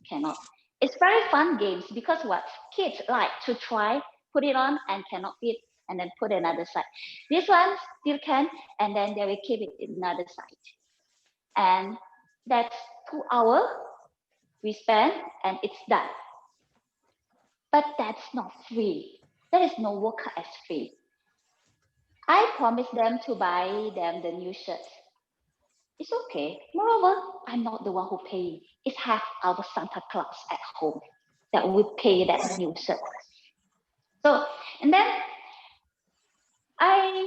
cannot. It's very fun games because what kids like to try, put it on and cannot fit and then put another side. This one still can and then they will keep it in another side. And that's 2 hours we spend and it's done. But that's not free. There is no worker as free. I promised them to buy them the new shirts. It's okay. Moreover, I'm not the one who pays. It's half our Santa Claus at home that will pay that new shirt. So, and then I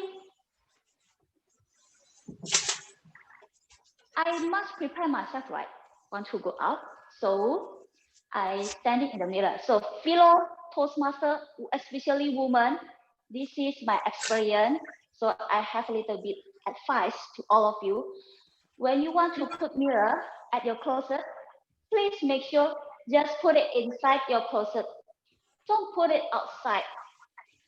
must prepare myself, right? Want to go out. So I stand in the mirror. So fellow Toastmaster, especially women, this is my experience. So I have a little bit advice to all of you. When you want to put mirror at your closet, please make sure just put it inside your closet. Don't put it outside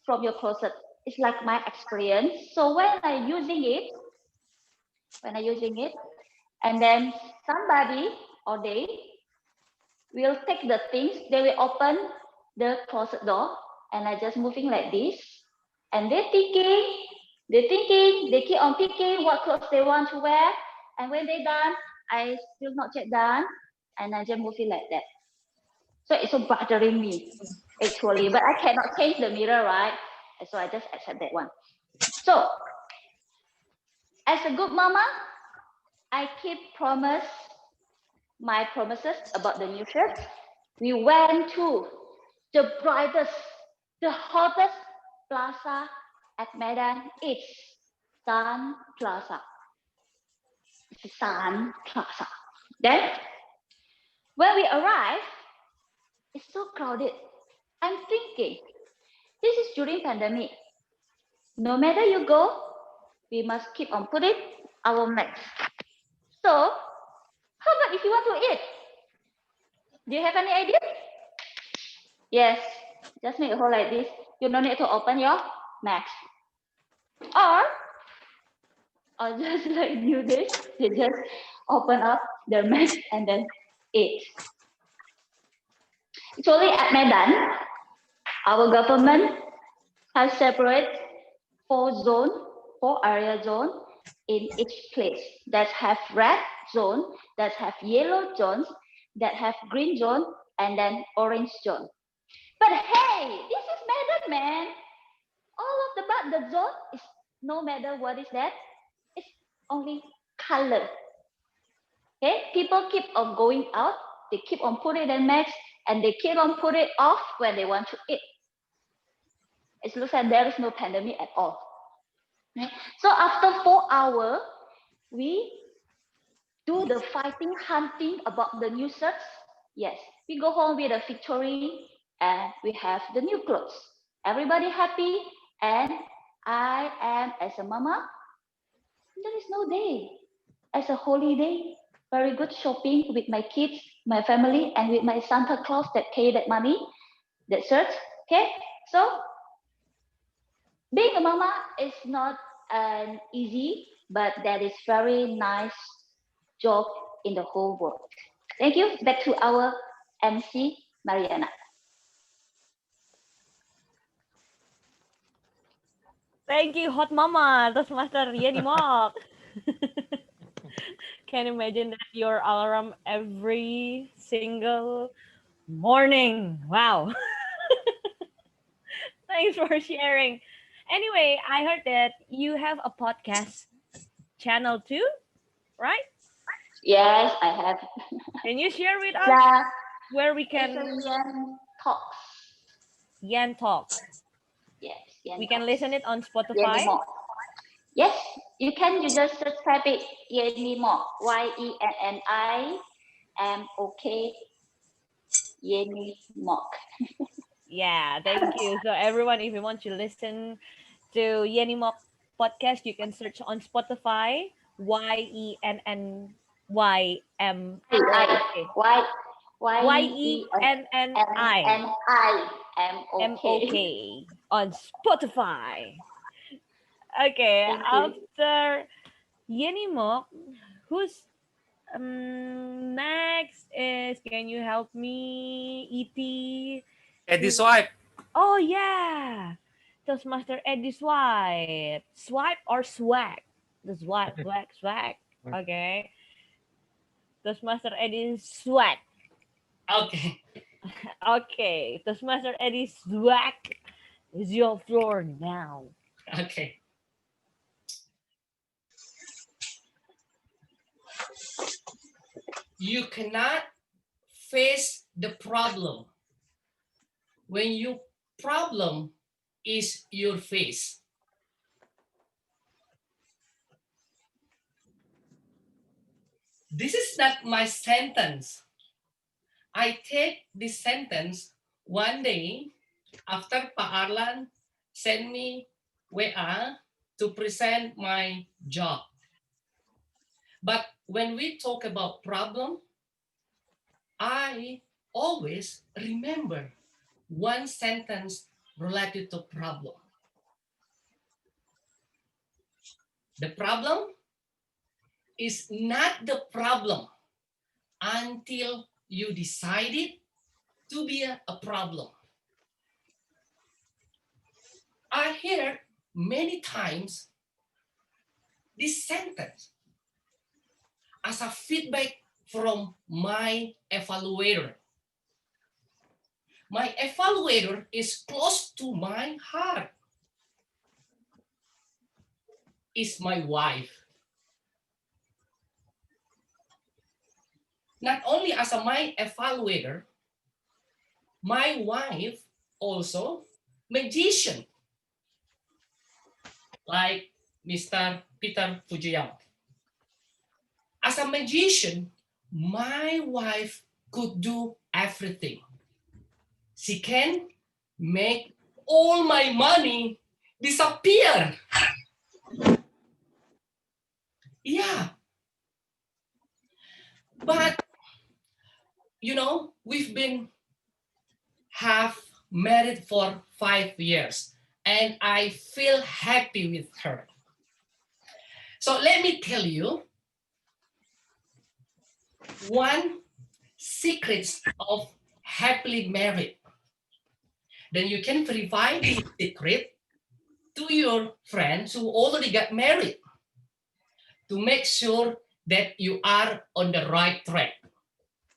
from your closet. It's like my experience. So when I'm using it, And then somebody or they will take the things, they will open the closet door, and I just moving like this. And they're thinking, they keep on picking what clothes they want to wear. And when they're done, I still not yet done, and I just moving like that. So it's so bothering me, actually. But I cannot change the mirror, right? So I just accept that one. So, as a good mama, I keep my promises about the new shirts. We went to the brightest, the hottest plaza at Medan. It's Sun Plaza. Sun Plaza. Then, when we arrive, it's so crowded. I'm thinking, this is during pandemic. No matter you go, we must keep on putting our mask. So, how about if you want to eat? Do you have any idea? Yes, just make a hole like this. You don't need to open your mask. Or just like new days, they just open up their mask and then eat. Actually, at Medan, our government has separate four area zone in each place that have red zone, that have yellow zones, that have green zone, and then orange zone. But hey, this is Medan, man. All of the zone is no matter what is that, it's only color. Okay, people keep on going out, they keep on putting their mask, and they keep on putting it off when they want to eat. It looks like there is no pandemic at all. Okay? So after 4 hours, we do the fighting, hunting about the new shirts. Yes, we go home with a victory and we have the new clothes. Everybody happy, and I am, as a mama, there is no day as a holiday. Very good shopping with my kids, my family, and with my Santa Claus that pay that money, that shirt. Okay, so being a mama is not an easy, but that is very nice job in the whole world. Thank you. Back to our MC, Mariana. Thank you, hot mama, Toastmaster Yeni Mok. Can you imagine that your alarm every single morning? Wow. Thanks for sharing. Anyway, I heard that you have a podcast channel too, right? Yes, I have. Can you share with us Yeah, where we it's can a Yan Talks. Yan Talks? Yes, Yan We can Talks. listen it on Yeni Spotify. Mok. Yes, you can. You just subscribe it. Yeni Mok. YENNIMOK. Yeni Mok. Yeah, thank you. So everyone, if you want to listen to Yeni Mok podcast, you can search on Spotify. YENNYMOK. YENNIMOK on Spotify. Okay, Thank you. after Yeni Mok, who's next is, can you help me, E.T.? Eddie's wife. Oh yeah, Toastmaster Eddie Swipe. Swipe or swag? The swag, swag, swag. Okay. Toastmaster Eddie swag. Okay. Okay. Toastmaster Eddie swag is your floor now. Okay. You cannot face the problem when your problem is your face. This is not my sentence. I take this sentence one day after Pak Arlan sent me WA to present my job. But when we talk about problem, I always remember one sentence related to problem. The problem is not the problem until you decided to be a problem. I hear many times this sentence as a feedback from my evaluator. My evaluator is close to my heart. Is my wife. Not only as my evaluator, my wife also magician, like Mr. Peter Fujiyama. As a magician, my wife could do everything. She can make all my money disappear. Yeah. But, you know, we've been married for 5 years and I feel happy with her. So let me tell you one secret of happily married. Then you can provide this secret to your friends who already got married to make sure that you are on the right track.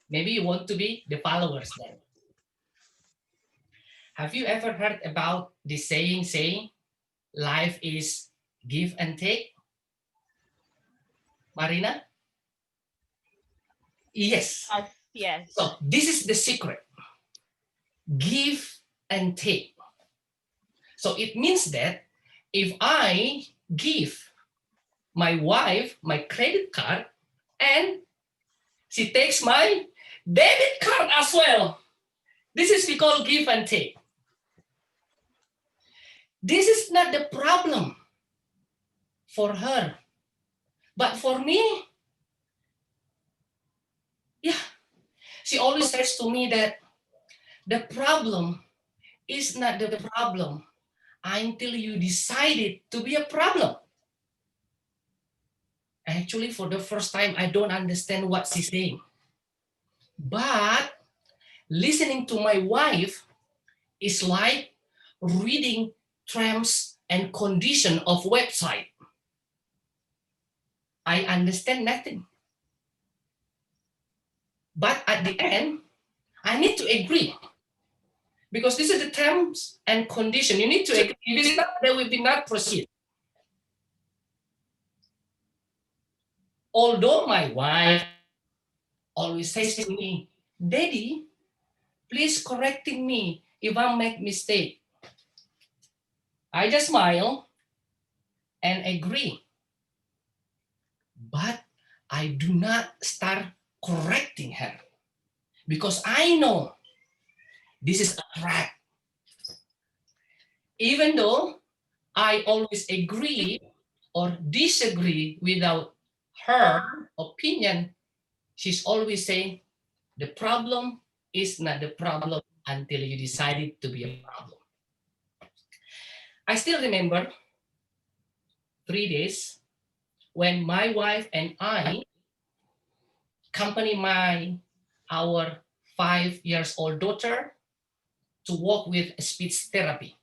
Maybe you want to be the followers then. Have you ever heard about the saying life is give and take? Marina? Yes. Yes. So this is the secret. Give and take. So it means that if I give my wife my credit card and she takes my debit card as well, this is we call give and take. This is not the problem for her, but for me, yeah, she always says to me that the problem is not the problem until you decided to be a problem. Actually, for the first time, I don't understand what she's saying. But listening to my wife is like reading terms and condition of website. I understand nothing. But at the end, I need to agree. Because this is the terms and condition. You need to agree. If it's not, there will be not proceed. Although my wife always says to me, Daddy, please correcting me if I make mistake. I just smile and agree. But I do not start correcting her because I know this is a trap. Even though I always agree or disagree without her opinion, she's always saying the problem is not the problem until you decided to be a problem. I still remember 3 days when my wife and I accompany our 5-year-old daughter to work with speech therapy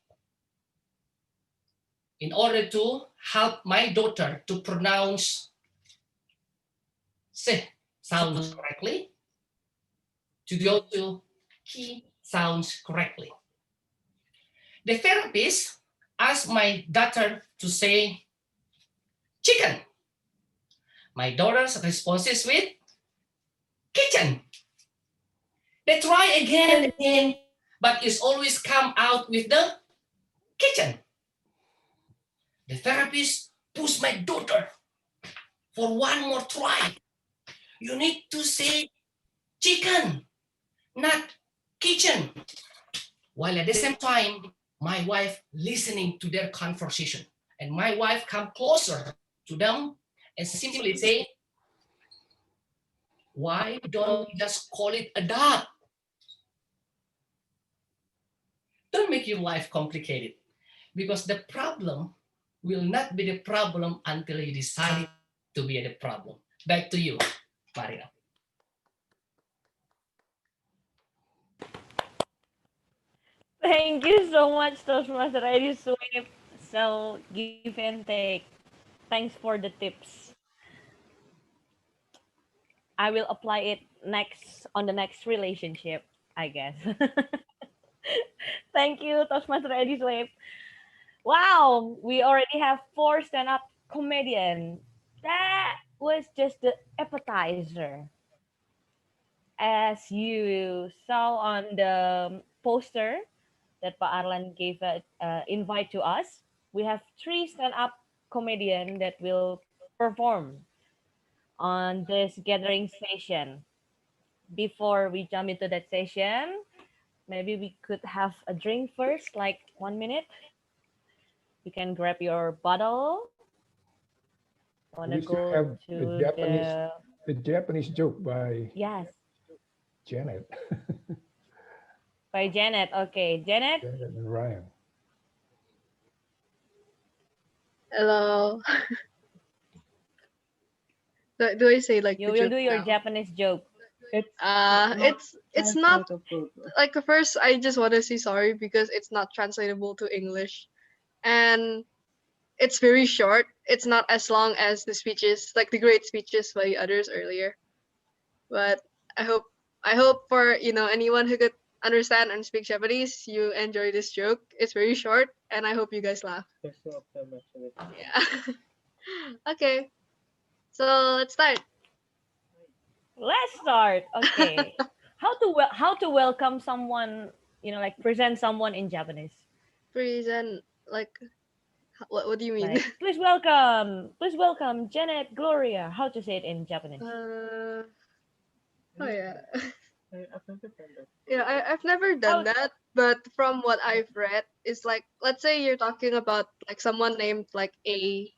in order to help my daughter to pronounce se sounds correctly, to go to ki sounds correctly. The therapist asked my daughter to say chicken. My daughter's response is with kitchen. They try again and again, but it's always come out with the kitchen. The therapist pushed my daughter for one more try. You need to say chicken, not kitchen. While at the same time, my wife listening to their conversation. And my wife come closer to them and simply say, why don't we just call it a dog? Don't make your life complicated, because the problem will not be the problem until you decide to be the problem. Back to you, Mario. Thank you so much, Toastmaster Eddie Swift. So give and take. Thanks for the tips. I will apply it next on the next relationship, I guess. Thank you, Toastmaster Eddie Swift. Wow, we already have 4 stand-up comedian. That was just the appetizer. As you saw on the poster that Pak Arlan gave an invite to us, we have 3 stand-up comedian that will perform on this gathering session. Before we jump into that session, maybe we could have a drink first, like 1 minute. You can grab your bottle. Wanna We should go have to a Japanese joke by yes, Janet. by Janet. Okay, Janet. Janet and Ryan. Hello. Do I say like You the will joke do your now? Japanese joke. It's not like first I just want to say sorry because it's not translatable to English, and it's very short. It's not as long as the speeches, like the great speeches by others earlier. But I hope for anyone who could understand and speak Japanese, you enjoy this joke. It's very short, and I hope you guys laugh. Yeah. Okay. So let's start. Let's start. Okay. How to welcome someone, like present someone in Japanese. Present, like, what do you mean? Like, please welcome Janet Gloria. How to say it in Japanese? Oh yeah. I've never done that, but from what I've read, it's like, let's say you're talking about like someone named like A,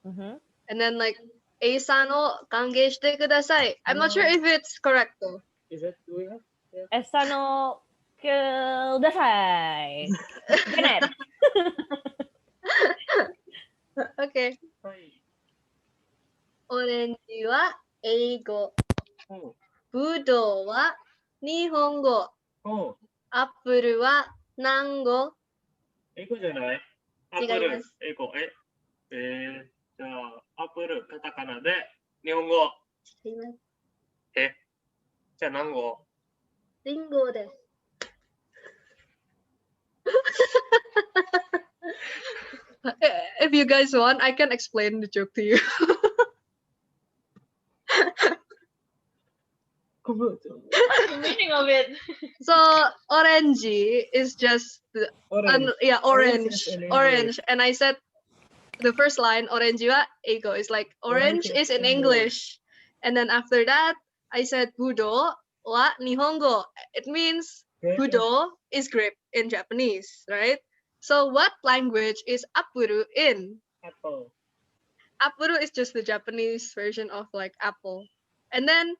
Mm-hmm. and then like A-san o kange shite kudasai. I'm not sure if it's correct though. Esano kudasai. Janet. Okay. オレンジは英語。ぶどうは日本語。アップルは何語？英語じゃない？アップル、英語。じゃあ、アップル、カタカナで日本語。じゃあ何語？リンゴです。If you guys want, I can explain the joke to you. What's the meaning of it? So orangey is just Orange. orange. And I said the first line orange wa eigo is like orange is in English. And then after that I said budo wa nihongo. It means budo is grape in Japanese, right? So what language is apuru in? Apple. Apuru is just the Japanese version of like apple. And then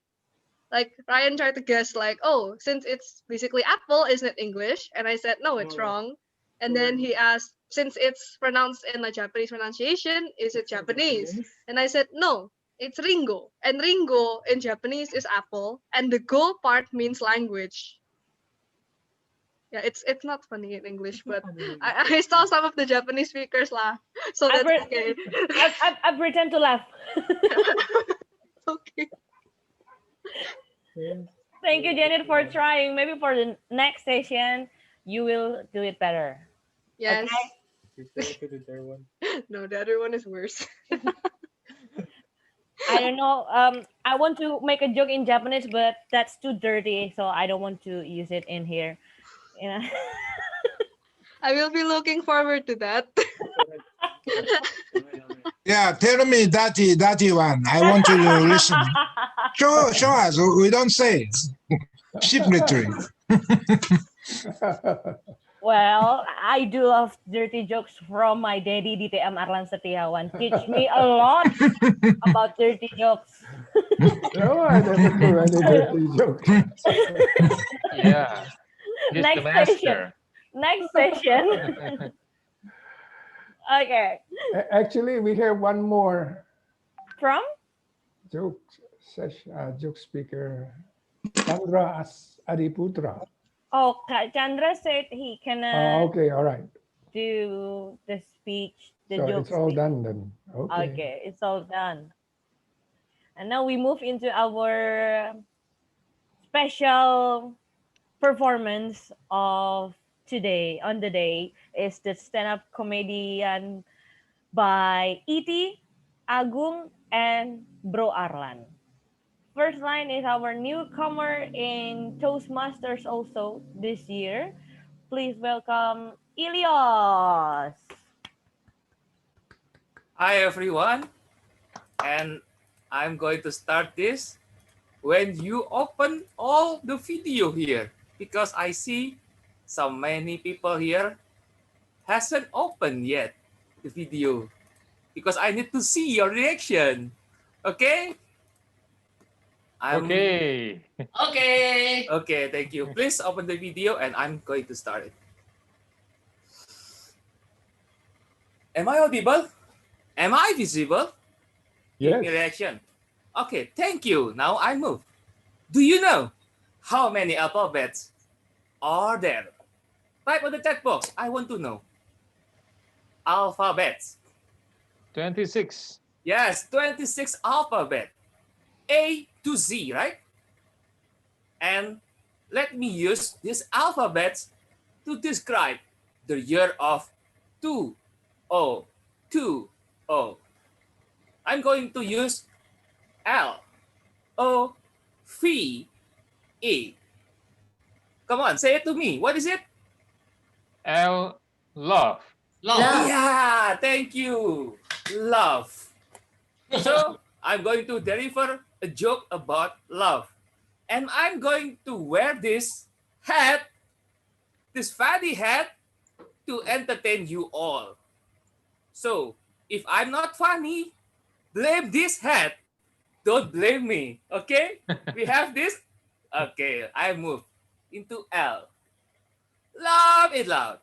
like Ryan tried to guess like, oh, since it's basically apple, isn't it English? And I said, no, it's wrong. And then he asked, since it's pronounced in a Japanese pronunciation, is it Japanese? And I said, no, it's ringo. And ringo in Japanese is apple. And the go part means language. Yeah, it's not funny in English, but I saw some of the Japanese speakers laugh. So that's okay. I pretend to laugh. Okay. Thank you, Janet, for trying. Maybe for the next session, you will do it better. Yes. Okay? No, the other one is worse. I don't know. I want to make a joke in Japanese, but that's too dirty, so I don't want to use it in here. I will be looking forward to that. Yeah, tell me that one. I want to listen. Show us. We don't say it. Secretly. Well, I do love dirty jokes from my daddy, DTM Arlan Setiawan. Teach me a lot about dirty jokes. No, I never do any dirty joke. Yeah. He's Next the master. session. Next session. Okay. Actually, we have one more. From? joke speaker Chandra Adiputra. Oh, Kak Chandra said he cannot Okay, all right. do the speech, the So joke it's all speech. done then. Okay. Okay, it's all done. And now we move into our special performance of today. On the day is the stand-up comedian by E.T., Agung, and Bro Arlan. First line is our newcomer in Toastmasters also this year. Please welcome Ilios. Hi everyone, and I'm going to start this when you open all the video here, because I see so many people here hasn't opened yet the video, because I need to see your reaction. Okay? Okay. Okay. Okay, thank you. Please open the video and I'm going to start it. Am I audible? Am I visible? Give me Yes. reaction. Okay, thank you. Now I move. Do you know how many alphabets are there? Type on the chat box. I want to know. Alphabets. 26. Yes, 26 alphabet. A to Z, right? And let me use these alphabets to describe the year of 2020. I'm going to use L O V E. Come on, say it to me. What is it? L, love. Love. Yeah, thank you. Love. So I'm going to deliver a joke about love. And I'm going to wear this hat, this fatty hat, to entertain you all. So if I'm not funny, blame this hat. Don't blame me. Okay? We have this. Okay, I move into L. Love it loud.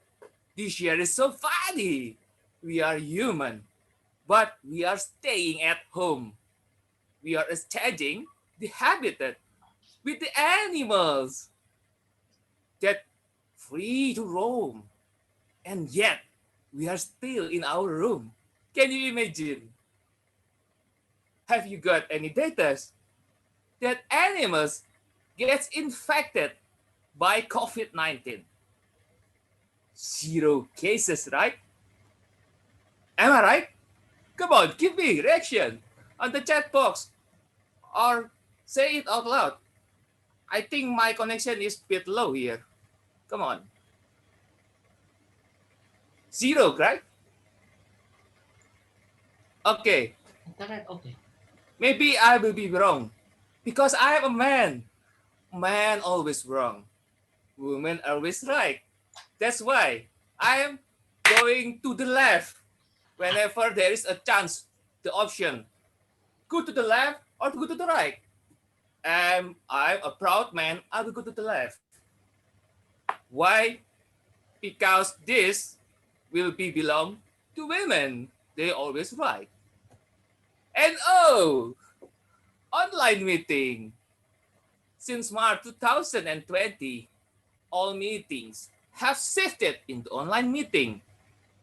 This year is so funny. We are human, but we are staying at home. We are exchanging the habitat with the animals that free to roam. And yet, we are still in our room. Can you imagine? Have you got any data that animals gets infected by COVID-19? Zero cases, right? Am I right? Come on, give me reaction on the chat box or say it out loud. I think my connection is a bit low here. Come on. Zero, right? Okay. Okay. Maybe I will be wrong because I am a man. Man always wrong. Women always right. That's why I am going to the left whenever there is a chance, the option. Go to the left or go to the right. And I'm a proud man, I will go to the left. Why? Because this will be belong to women. They always right. And oh, online meeting. Since March 2020, all meetings have shifted into online meeting.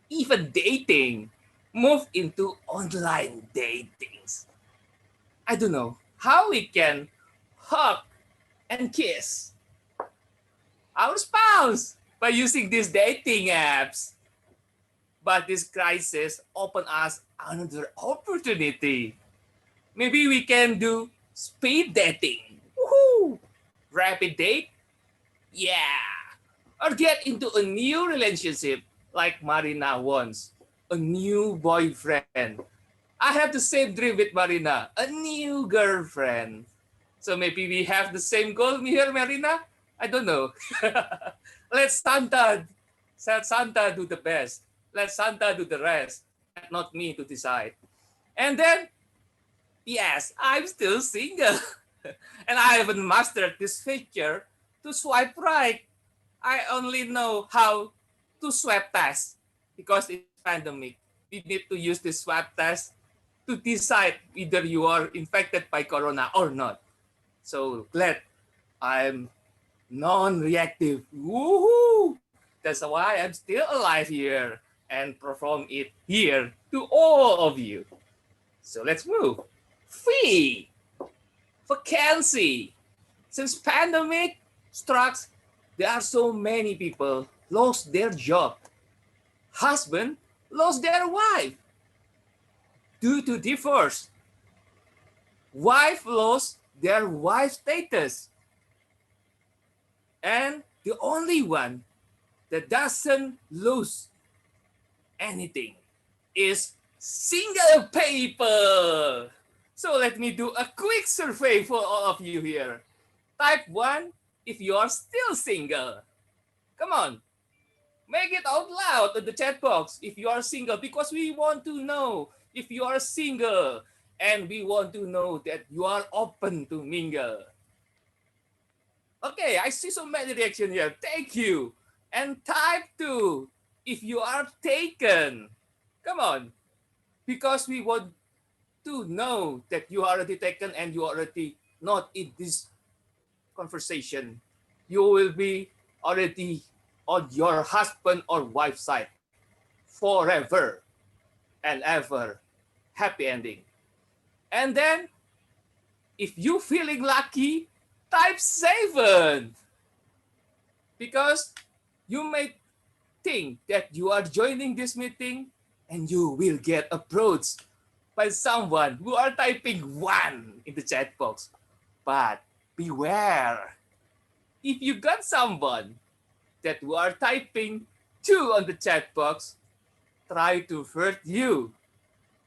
Even dating moved into online datings. I don't know how we can hug and kiss our spouse by using these dating apps. But this crisis opened us another opportunity. Maybe we can do speed dating. Woohoo! Rapid date? Yeah. Or get into a new relationship like Marina wants. A new boyfriend. I have the same dream with Marina. A new girlfriend. So maybe we have the same goal here, Marina? I don't know. Let Santa do the best. Let Santa do the rest. Let not me to decide. And then, yes, I'm still single. And I haven't mastered this feature to swipe right. I only know how to swab test because it's pandemic. We need to use this swab test to decide whether you are infected by corona or not. So glad I'm non-reactive. Woohoo! That's why I'm still alive here and perform it here to all of you. So let's move. Fee, vacancy. Since pandemic struck, there are so many people lost their job. Husband lost their wife due to divorce. Wife lost their wife status. And the only one that doesn't lose anything is single people. So let me do a quick survey for all of you here. Type 1 if you are still single. Come on, make it out loud in the chat box if you are single, because we want to know if you are single and we want to know that you are open to mingle. Okay, I see so many reactions here. Thank you. And type 2 if you are taken. Come on, because we want to know that you are already taken and you are already not in this conversation. You will be already on your husband or wife side forever and ever. Happy ending. And then if you feeling lucky, type 7, because you may think that you are joining this meeting and you will get approached by someone who are typing 1 in the chat box. But beware, if you got someone that who are typing 2 on the chat box, try to hurt you,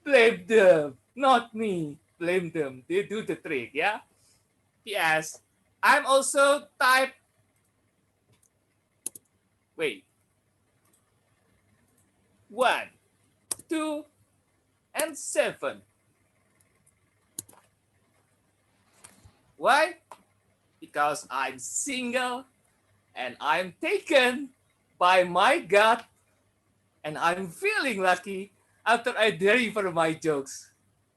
blame them, not me. Blame them. They do the trick, yeah? Yes, I'm also type. Wait. 1, 2, and 7. Why? Because I'm single and I'm taken by my God, and I'm feeling lucky after I deliver my jokes,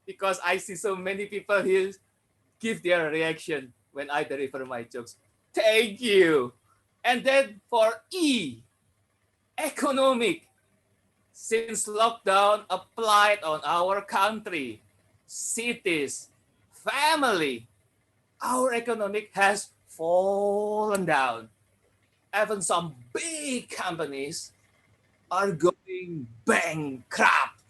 because I see so many people here give their reaction when I deliver my jokes. Thank you. And then for E, economic. Since lockdown applied on our country, cities, family, our economic has fallen down. Even some big companies are going bankrupt,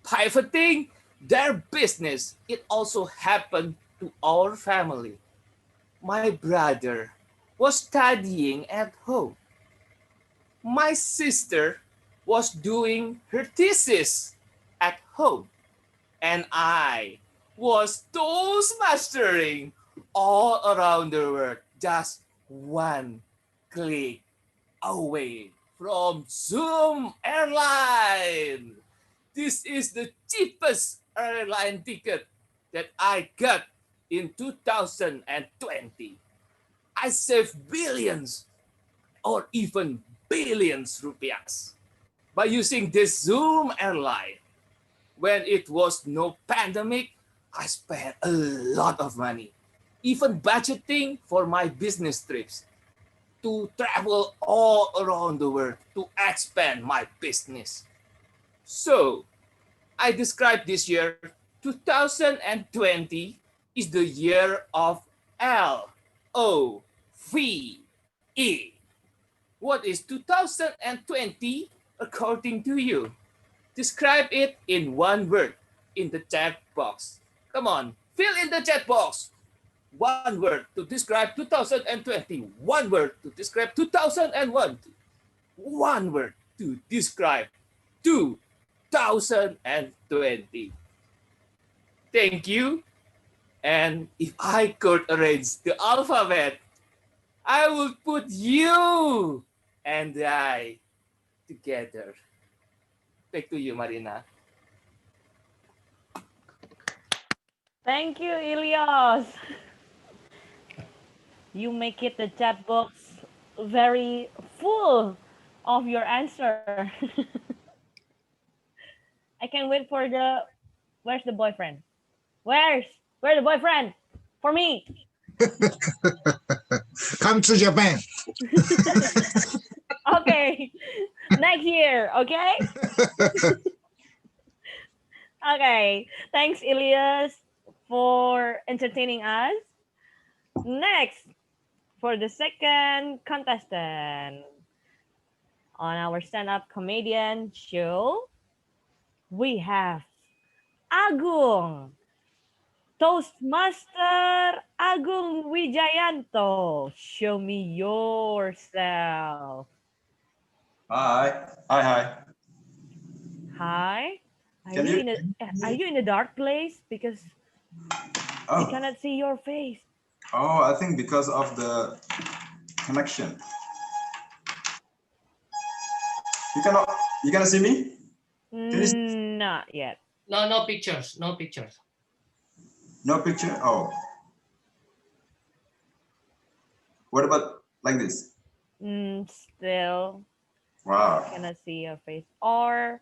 pivoting their business. It also happened to our family. My brother was studying at home. My sister was doing her thesis at home. And I was toastmastering all around the world, just one click away from Zoom Airline. This is the cheapest airline ticket that I got in 2020. I saved billions or even billions rupiahs by using this Zoom Airline. When it was no pandemic, I spent a lot of money, even budgeting for my business trips to travel all around the world to expand my business. So I describe this year, 2020 is the year of LOVE. What is 2020 according to you? Describe it in one word in the chat box. Come on, fill in the chat box. One word to describe 2020. One word to describe 2001. One word to describe 2020. Thank you. And if I could arrange the alphabet, I would put you and I together. Back to you, Marina. Thank you, Ilyas. You make it the chat box very full of your answer. I can wait for the. Where's the boyfriend? Where's the boyfriend? For me. Come to Japan. Okay. Next year, okay? Okay. Thanks, Elias, for entertaining us. Next, for the second contestant on our stand-up comedian show, we have Agung. Toastmaster Agung Wijayanto. Show me yourself. Hi. Hi. Hi. Can you? Are you in a dark place? Because we Oh. cannot see your face. Oh, I think because of the connection. You cannot see me? Not yet. No pictures. No pictures. No picture? Oh. What about like this? Still. Wow. Cannot see your face. Or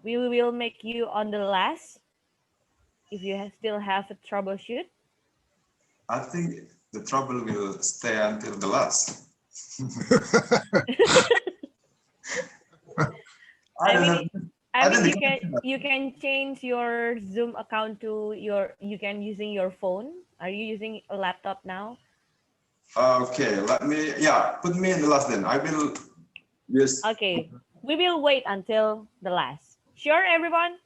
we will make you on the last if you still have a troubleshoot. I think the trouble will stay until the last. I mean you can change your Zoom account to using your phone. Are you using a laptop now? Okay, put me in the last then. I will use. Okay, we will wait until the last. Sure, everyone?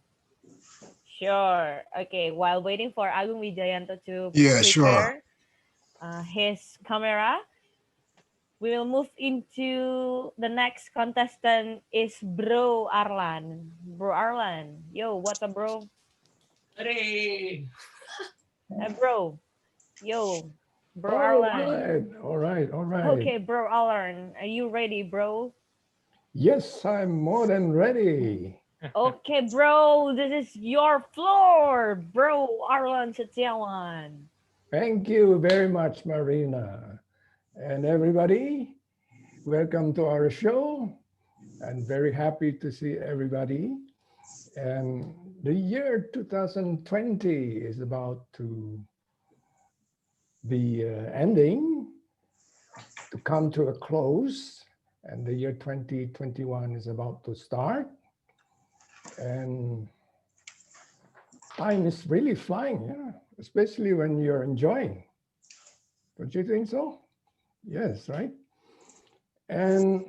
Sure. Okay, while waiting for Agung Wijayanto to prepare his camera, we will move into the next contestant is Bro Arlan. Bro Arlan, yo, what's up, bro? Hey. Bro, yo, Bro Arlan. All right. Okay, Bro Arlan, are you ready, bro? Yes, I'm more than ready. Okay, bro, this is your floor, Bro Arlan Setiawan. Thank you very much, Marina. And everybody, welcome to our show. I'm very happy to see everybody. And the year 2020 is about to be ending, to come to a close. And the year 2021 is about to start. And time is really flying, yeah, especially when you're enjoying. Don't you think so? Yes, right? And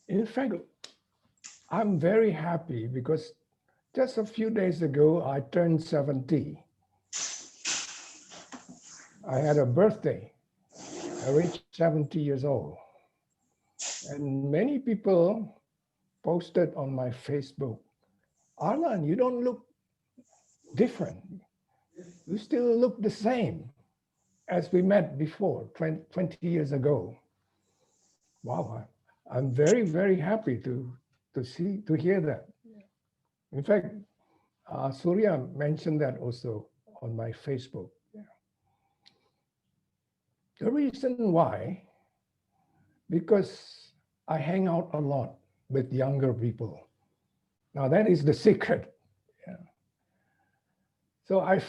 in fact, I'm very happy because just a few days ago, I turned 70. I had a birthday. I reached 70 years old. And many people posted on my Facebook, Arlan, you don't look different. You still look the same as we met before, 20 years ago. Wow, I'm very, very happy to hear that. In fact, Surya mentioned that also on my Facebook. Yeah. The reason why, because I hang out a lot with younger people. Now that is the secret. Yeah. So I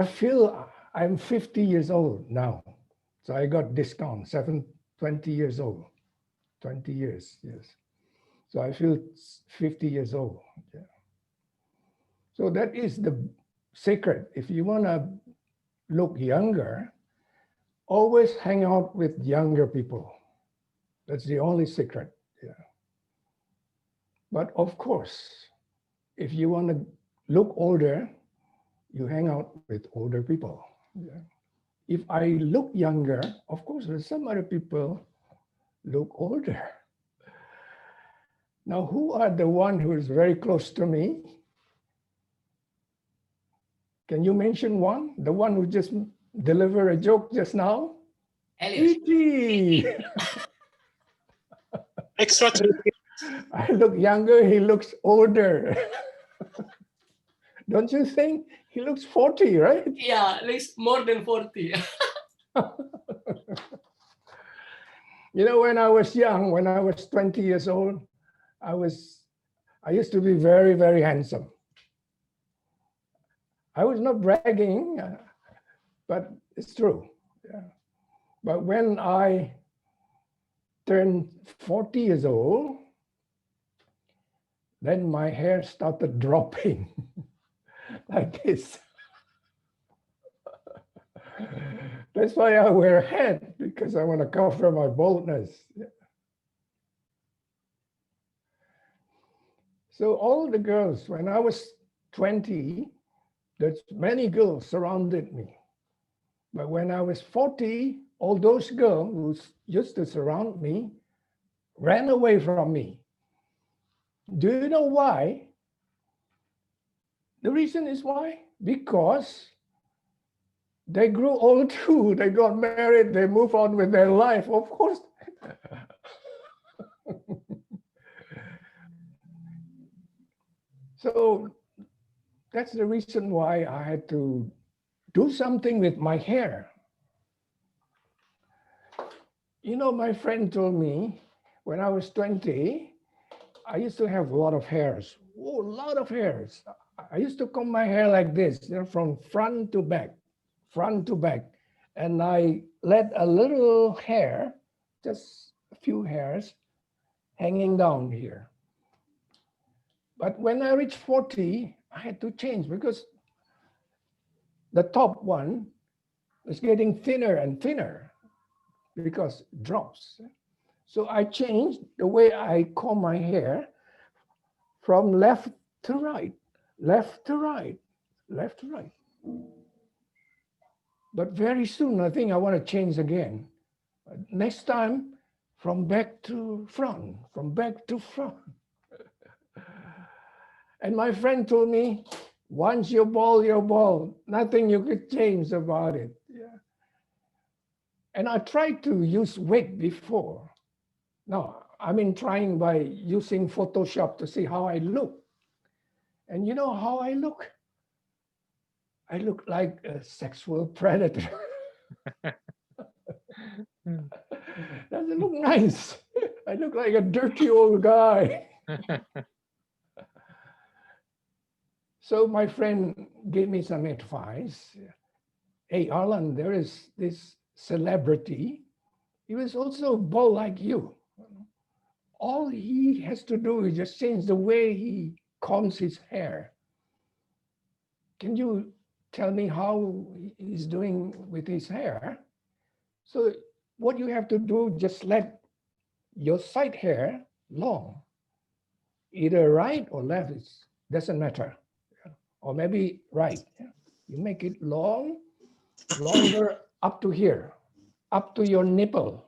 feel I'm 50 years old now. So I got discount, 20 years old, 20 years, yes. So I feel 50 years old. Yeah. So that is the secret. If you want to look younger, always hang out with younger people. That's the only secret. Yeah. But of course, if you want to look older, you hang out with older people. Yeah. If I look younger, of course, some other people look older. Now, who are the one who is very close to me? Can you mention one? The one who just delivered a joke just now? E.T. Extra. I look younger, he looks older. Don't you think? He looks 40, right? Yeah, at least more than 40. You know, when I was young, when I was 20 years old, I I used to be very, very handsome. I was not bragging, but it's true. Yeah. But when I turned 40 years old, then my hair started dropping like this. That's why I wear a hat, because I want to cover my baldness. So all the girls, when I was 20, there's many girls surrounded me. But when I was 40, all those girls who used to surround me ran away from me. Do you know why? The reason is why? Because they grew old too. They got married. They move on with their life. Of course. So that's the reason why I had to do something with my hair. You know, my friend told me when I was 20, I used to have a lot of hairs. Oh, a lot of hairs. I used to comb my hair like this, you know, from front to back, front to back. And I let a little hair, just a few hairs, hanging down here. But when I reached 40, I had to change because the top one was getting thinner and thinner because it drops. So I changed the way I comb my hair from left to right, left to right, left to right. But very soon, I think I want to change again. Next time, from back to front, from back to front. And my friend told me, once you're bald, nothing you could change about it. Yeah. And I tried to use wig before. No, I mean trying by using Photoshop to see how I look. And you know how I look? I look like a sexual predator. Doesn't look nice. I look like a dirty old guy. So my friend gave me some advice. Hey, Arlan, there is this celebrity. He was also bald like you. All he has to do is just change the way he combs his hair. Can you tell me how he's doing with his hair? So what you have to do, just let your side hair long. Either right or left, it doesn't matter. Or maybe right. You make it long, longer up to here, up to your nipple,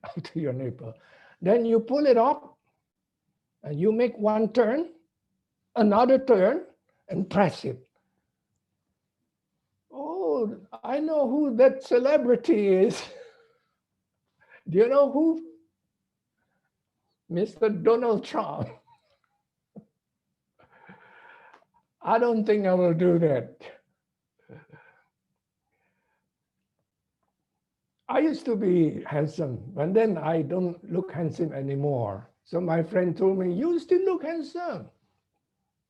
up to your nipple. Then you pull it up and you make one turn, another turn, and press it. Oh, I know who that celebrity is. Do you know who? Mr. Donald Trump. I don't think I will do that. I used to be handsome, but then I don't look handsome anymore. So my friend told me, you still look handsome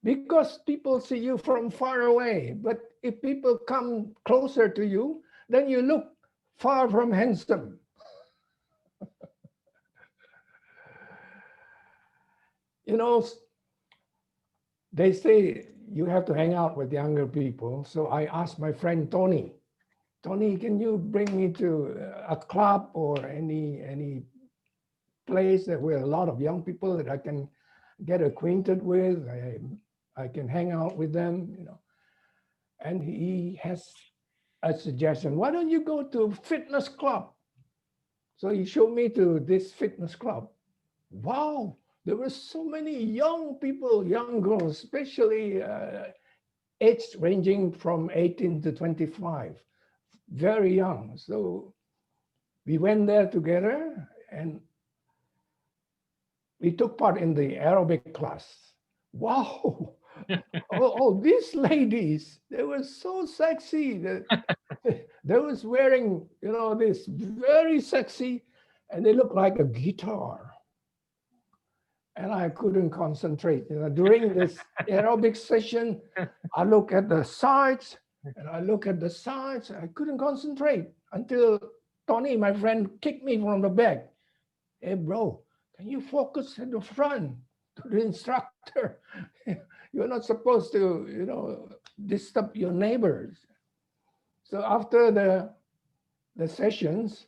because people see you from far away. But if people come closer to you, then you look far from handsome. You know, they say you have to hang out with younger people. So I asked my friend Tony, can you bring me to a club or any place that where a lot of young people that I can get acquainted with? I can hang out with them, you know. And he has a suggestion. Why don't you go to a fitness club? So he showed me to this fitness club. Wow, there were so many young people, young girls, especially age ranging from 18 to 25, very young. So we went there together and we took part in the aerobic class. Wow. Oh, these ladies, they were so sexy. They was wearing, you know, this very sexy, and they look like a guitar. and I couldn't concentrate. You know, during this aerobic session, I look at the sides and I look at the sides. I couldn't concentrate until Tony, my friend, kicked me from the back. Hey, bro, can you focus at the front to the instructor? You're not supposed to, you know, disturb your neighbors. So after the sessions,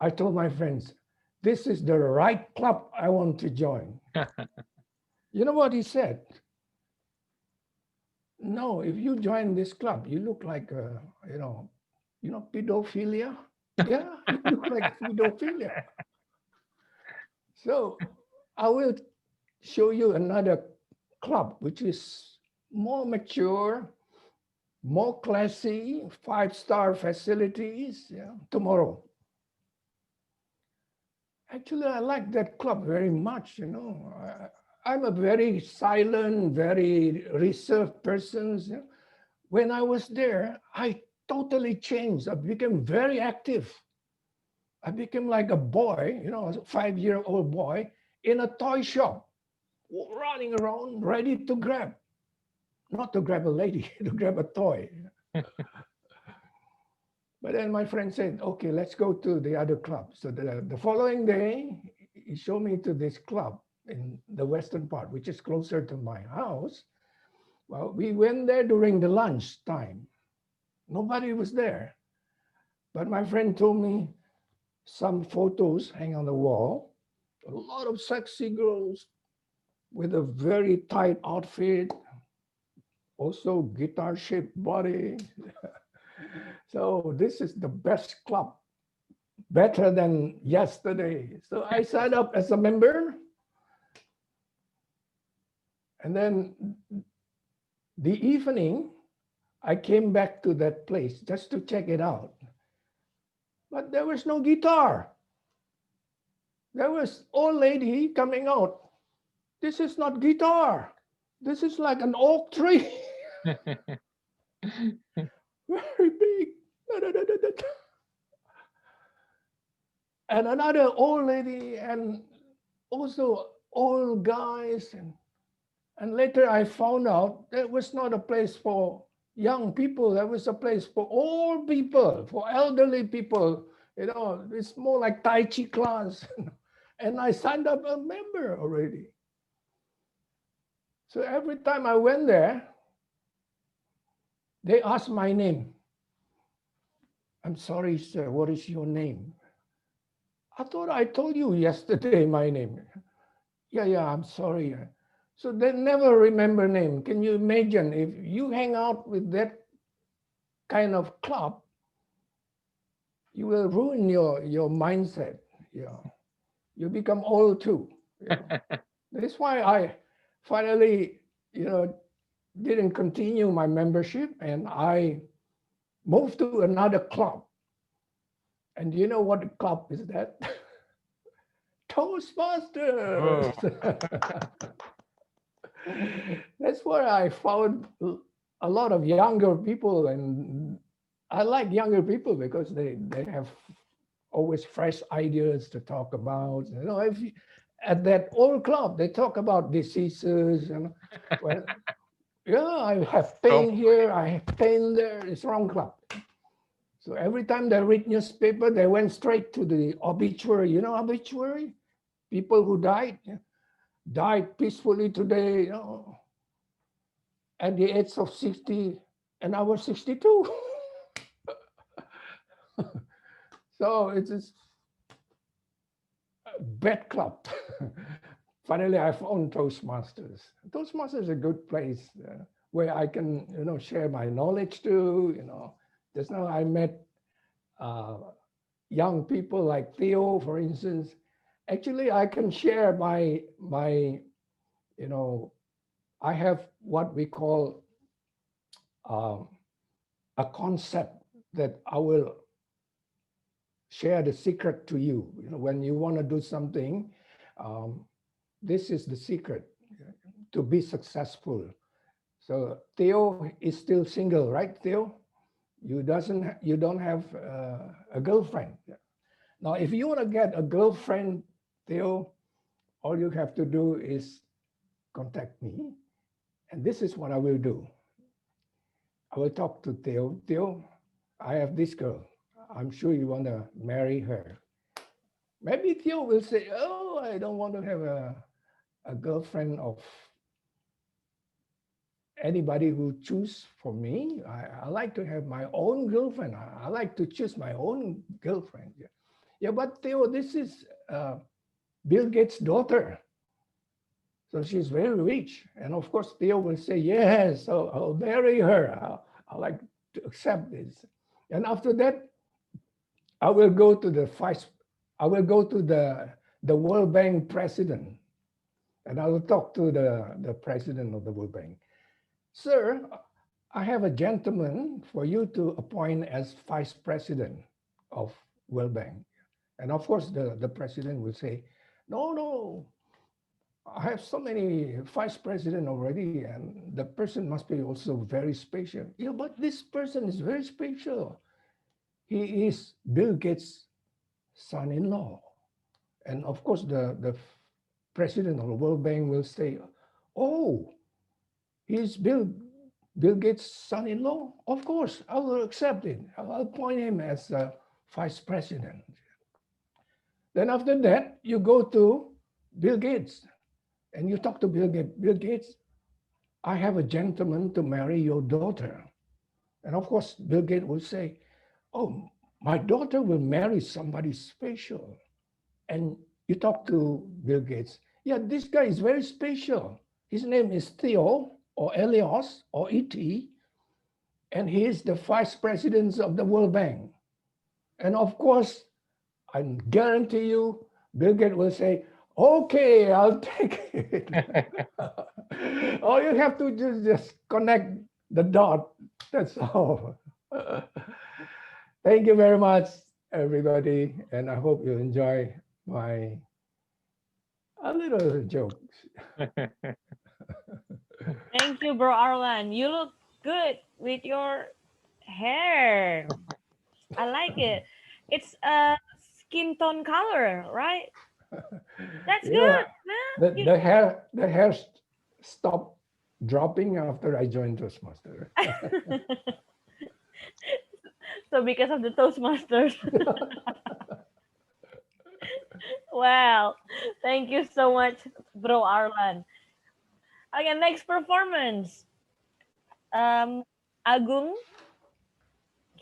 I told my friends, this is the right club I want to join. You know what he said? No, if you join this club, you look like, pedophilia. Yeah, you look like pedophilia. So I will show you another club, which is more mature, more classy, 5-star facilities, tomorrow. Actually, I like that club very much, you know. I'm a very silent, very reserved person. You know. When I was there, I totally changed. I became very active. I became like a boy, you know, a 5-year-old boy in a toy shop, running around, ready to grab. Not to grab a lady, to grab a toy. But then my friend said, okay, let's go to the other club. So the following day, he showed me to this club in the western part, which is closer to my house. Well, we went there during the lunch time. Nobody was there. But my friend told me some photos hang on the wall. A lot of sexy girls with a very tight outfit, also guitar-shaped body. So this is the best club, better than yesterday. So I signed up as a member. And then the evening, I came back to that place just to check it out. But there was no guitar. There was old lady coming out. This is not guitar. This is like an oak tree. Very big. And another old lady and also old guys. And later I found out that was not a place for young people. That was a place for old people, for elderly people. You know, it's more like Tai Chi class. And I signed up a member already. So every time I went there, they asked my name. I'm sorry, sir, what is your name? I thought I told you yesterday my name. Yeah, I'm sorry. So they never remember name. Can you imagine if you hang out with that kind of club, you will ruin your mindset. You become old too. That's why I finally, didn't continue my membership and I moved to another club. And you know what club is that? TOASTMASTERS. That's where I found a lot of younger people, and I like younger people because they have always fresh ideas to talk about. You know, at that old club, they talk about diseases and well, I have pain here, I have pain there. It's wrong club. So every time they read newspaper, they went straight to the obituary. You know, obituary, people who died peacefully today. At the age of 60, and I was 62. So it's a bad club. Finally, I found TOASTMASTERS. TOASTMASTERS is a good place where I can, share my knowledge too. Just now I met young people like Theo, for instance. Actually, I can share my I have what we call a concept that I will share the secret to you. When you want to do something, this is the secret to be successful. So Theo is still single, right, Theo? You don't have a girlfriend. Now, if you want to get a girlfriend, Theo, all you have to do is contact me. And this is what I will do. I will talk to Theo. Theo, I have this girl. I'm sure you want to marry her. Maybe Theo will say, oh, I don't want to have a girlfriend of anybody who choose for me. I like to have my own girlfriend. I like to choose my own girlfriend. Yeah, but Theo, this is Bill Gates' daughter. So she's very rich. And of course, Theo will say, yes, so I'll marry her. I like to accept this. And after that, I will go to the World Bank president. And I will talk to the president of the World Bank. Sir, I have a gentleman for you to appoint as vice president of World Bank. And of course, the president will say, no, I have so many vice president already, and the person must be also very special. Yeah, but this person is very special. He is Bill Gates' son-in-law. And of course, the president of the World Bank will say, oh, he's Bill Gates' son-in-law? Of course, I will accept it. I'll appoint him as vice president. Then after that, you go to Bill Gates and you talk to Bill Gates. Bill Gates, I have a gentleman to marry your daughter. And of course, Bill Gates will say, oh, my daughter will marry somebody special. And you talk to Bill Gates. Yeah, this guy is very special. His name is Theo or Elios or E.T. And he is the vice president of the World Bank. And of course, I guarantee you, Bill Gates will say, okay, I'll take it. All you have to do is just connect the dot. That's all. Thank you very much, everybody. And I hope you enjoy my little jokes. Thank you, bro Arlan. You look good with your hair. I like it. It's a skin tone color, right? That's good, man. The hair stopped dropping after I joined Toastmaster. So because of the Toastmasters. Wow. Thank you so much, bro Arlan. Okay, next performance. Agung,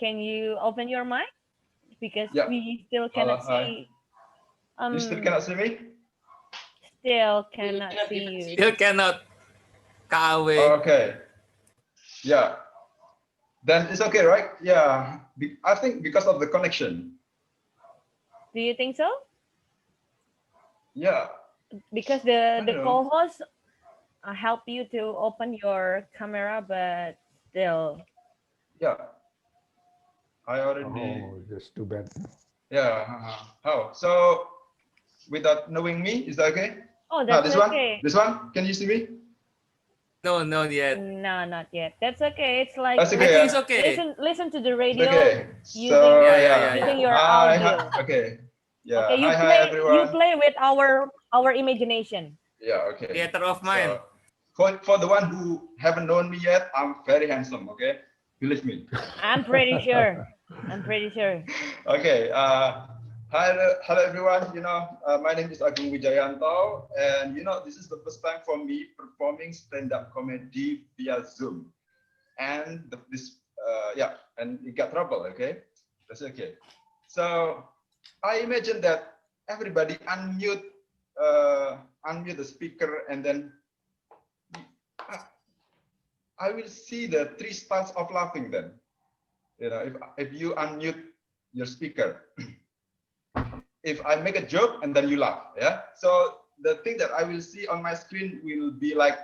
can you open your mic? Because Yeah. we still cannot see. You still cannot see me? Still cannot see you. Still cannot. Okay. Yeah. Then it's okay, right? Yeah. I think because of the connection. Do you think so? Yeah. Because the co-host help you to open your camera, but still. Yeah. I already. Oh, that's too bad. Yeah. Oh, so without knowing me, is that okay? Oh, that's okay. This one? Can you see me? No, not yet. No, not yet. That's okay. It's like That's okay. It's okay. Listen to the radio. Okay. Using your Hi, audio. okay. Yeah. Okay, Hi, everyone. you play with our imagination. Yeah. Okay. Theater of mind. So, for the one who haven't known me yet, I'm very handsome. Okay, believe me. I'm pretty sure. I'm pretty sure. Okay. Hello everyone. My name is Agung Wijayanto, and this is the first time for me performing stand-up comedy via Zoom, and and it got trouble. Okay, that's okay. So I imagine that everybody unmute the speaker, and then I will see the 3 styles of laughing. Then, if you unmute your speaker. If I make a joke and then you laugh, yeah. So the thing that I will see on my screen will be like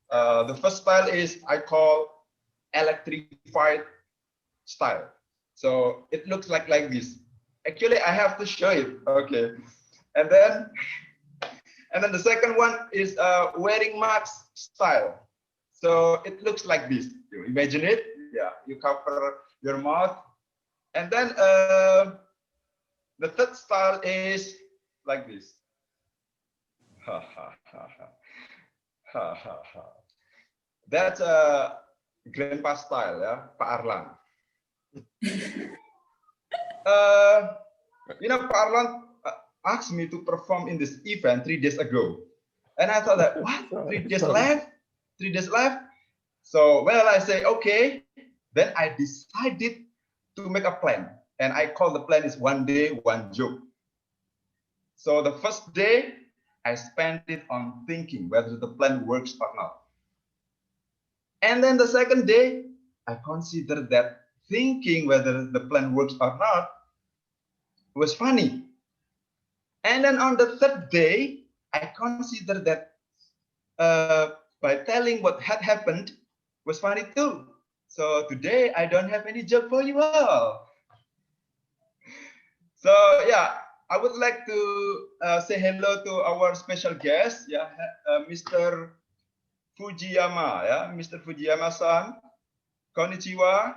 the first style is I call electrified style. So it looks like this. Actually, I have to show it. Okay, and then the second one is wearing mask style. So it looks like this. You imagine it. Yeah, you cover your mouth, and then the third style is like this. Ha ha ha ha. Ha ha ha. That's grandpa style, yeah, Pak Arlan. You know, Pak Arlan asked me to perform in this event 3 days ago. And I thought that, what? 3 days left? 3 days left? So, well, I say, okay. Then I decided to make a plan. And I call the plan is 1 day, 1 joke. So the first day, I spent it on thinking whether the plan works or not. And then the second day, I considered that thinking whether the plan works or not was funny. And then on the third day, I considered that by telling what had happened was funny too. So today, I don't have any joke for you all. So yeah, I would like to say hello to our special guest, yeah, Mr. Fujiyama, yeah, Mr. Fujiyama-san. Konnichiwa.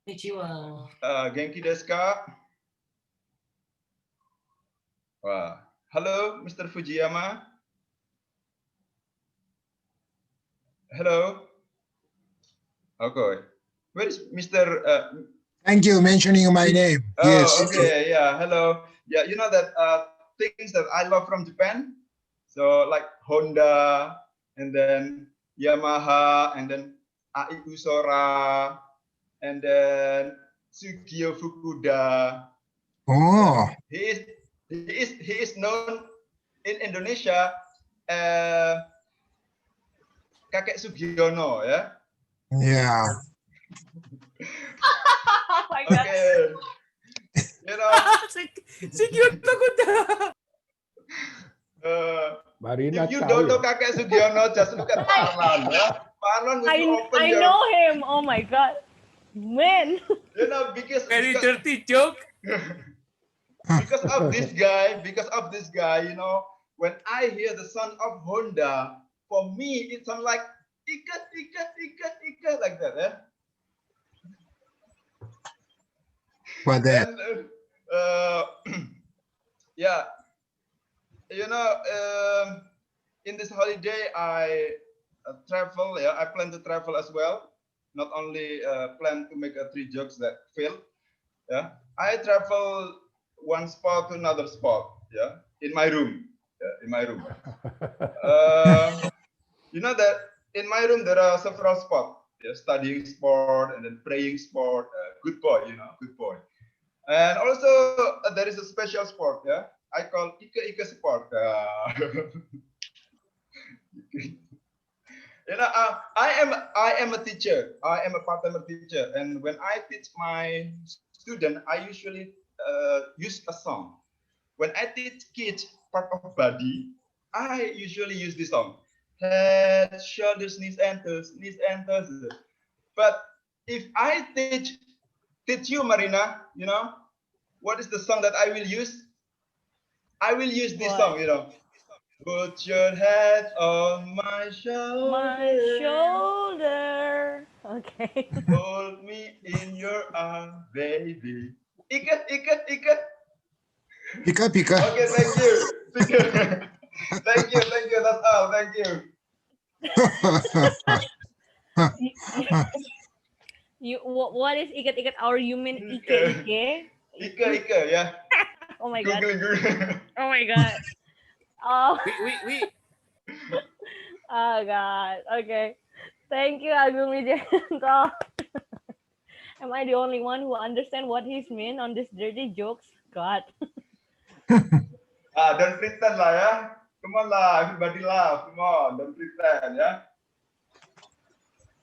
Konnichiwa. Genki desu ka? Wow. Hello, Mr. Fujiyama. Hello. Okay. Where is Mr. Thank you mentioning my name. Oh, Yes. okay. Yeah. Hello. Yeah. You know that things that I love from Japan. So like Honda, and then Yamaha, and then Ai Usora, and then Tsukio Fukuda. Oh. He is known in Indonesia Kakek Sugiono, ya. Yeah. Oh my God. Okay. You know. Sugiono Kuda. Marina If you tahu don't ya? know Kakek Sugiono, just look at Parlan, ya. Parlan, would you open I your... know him. Oh my God. Man. You know, because dirty joke. because of this guy, you know, when I hear the sound of Honda, for me it sounds like Ika like that, yeah. What that? And yeah, you know, in this holiday I travel. Yeah, I plan to travel as well. Not only plan to make 3 jokes that fail. Yeah, I travel one spot to another spot. Yeah, in my room. Yeah, in my room. You know that in my room there are several spots. Yeah, studying sport and then praying sport. Good boy, you know, good boy. And also there is a special sport. Yeah, I call Ika sport. You know, I am a teacher. I am a part-time teacher, and when I teach my student, I usually use a song. When I teach kids part of body, I usually use this song: head, shoulders, knees, and toes, knees and toes. But if I teach you, Marina, you know, what is the song that I will use? I will use this song, you know. Put your head on my shoulder. My shoulder. Okay. Hold me in your arms, baby. Ika. Pika. Okay, thank you. Thank you. That's all. Thank you. What is ikat-ikat, or you mean ike? Ika, yeah. Oh my God. Google. Oh my God. Oh. We. Oh God. Okay. Thank you, Agung Wijayanto. Am I the only one who understand what he's mean on these dirty jokes? God. Don't pretend lah, ya. Come on lah, everybody laugh. Come on, don't pretend, ya.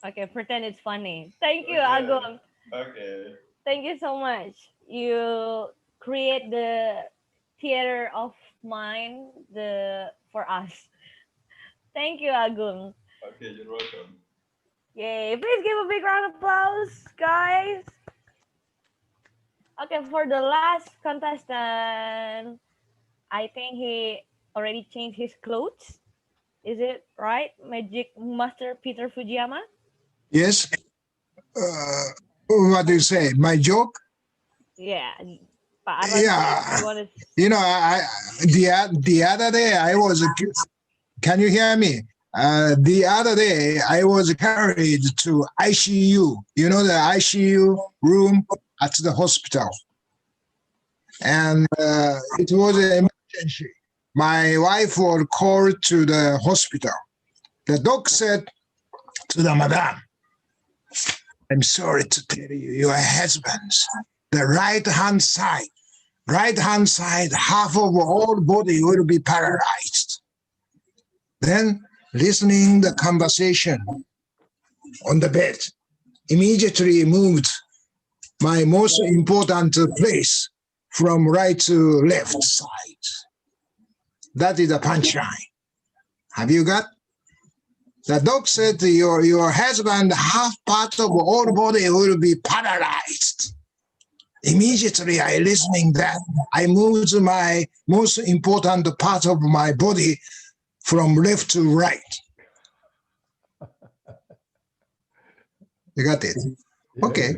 Okay, pretend it's funny. Thank you, Okay. Agung. Okay. Thank you so much. You create the theater of mind for us. Thank you, Agung. Okay, you're welcome. Yay. Please give a big round of applause, guys. Okay, for the last contestant, I think he already changed his clothes. Is it right, Magic Master Peter Fujiyama? Yes. What do you say? My joke? Yeah. Pak Aran, Yeah. you want to? You know, the other day I was. Can you hear me? The other day I was carried to ICU. You know the ICU room at the hospital, and it was an emergency. My wife was called to the hospital. The doc said to the madam, "I'm sorry to tell you, your husband's the right hand side, half of all body will be paralyzed." Then, listening the conversation on the bed, immediately moved my most important place from right to left side. That is the punchline. Have you got? The doc said your husband half part of all body will be paralyzed. Immediately I listening that I moved my most important part of my body from left to right. You got it? Okay.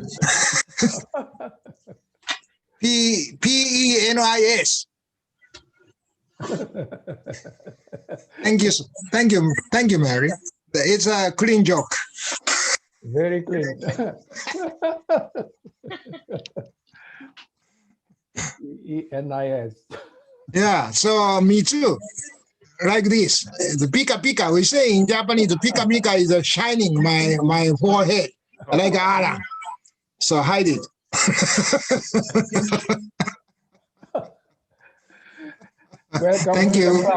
PENIS. Thank you, Mary. It's a clean joke. Very clean. ENIS. Yeah, so me too. Like this, the pika pika. We say in Japanese, the pika pika is shining my forehead like Alan. So hide it. Welcome. Thank you.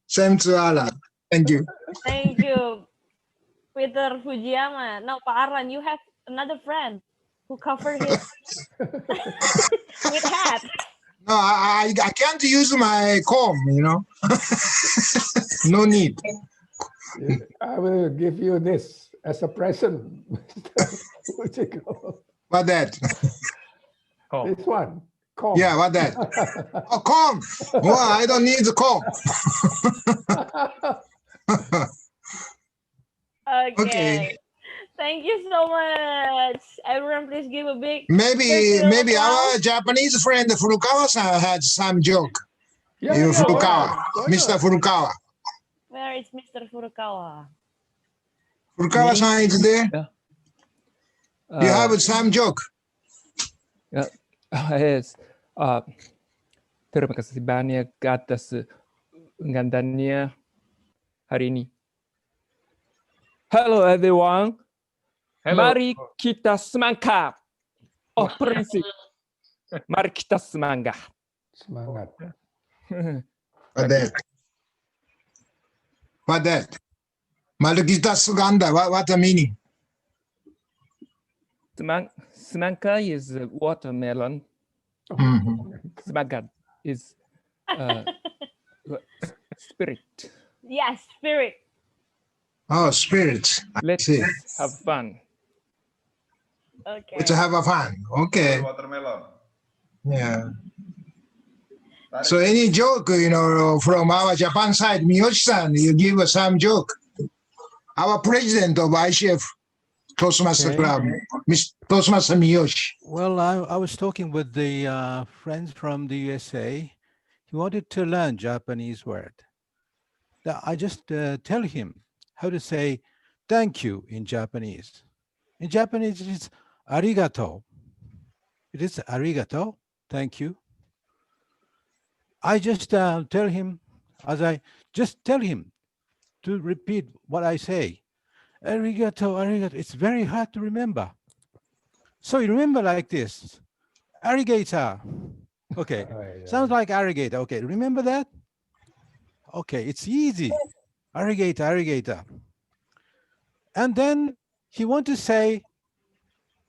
Same to Alan. Thank you. Thank you, Peter Fujiyama. Now, Pak Aran, you have another friend who covered his with hat. No, I can't use my comb, you know. No need. I will give you this as a present. What that? This one. Comb. Yeah, what that? Oh, comb. Well, I don't need the comb. Okay. Thank you so much. Everyone, please give a big Maybe applause. our Japanese friend Furukawa-san had some joke. Yeah, Furukawa, Mr. Furukawa. Where is Mr. Furukawa? Furukawa-san is there? You have some joke. Yes. Terima kasih banyak atas undangannya hari ini. Hello everyone. Hello. Mari kita semangat. Oh prinsip. Mari kita semangat. Semangat. What that? Mari kita semangat. What the meaning? Semangka is watermelon. Semangat is spirit. Yes, spirit. Oh, spirit. Let's have fun. Okay. Let's have a fun. Okay. Watermelon. Yeah. So any joke, you know, from our Japan side, Miyoshi-san, you give us some joke. Our president of ICF Toastmaster Club, Mr. Toastmaster Miyoshi. Well, I was talking with the friends from the USA. He wanted to learn Japanese word. I just tell him how to say thank you in Japanese. In Japanese, it's arigato. It is arigato, thank you. I just tell him to repeat what I say. Arigato, arigato. It's very hard to remember. So you remember like this. Alligator. Okay. Sounds like alligator. Okay. Remember that? Okay. It's easy. Alligator, alligator. And then he wanted to say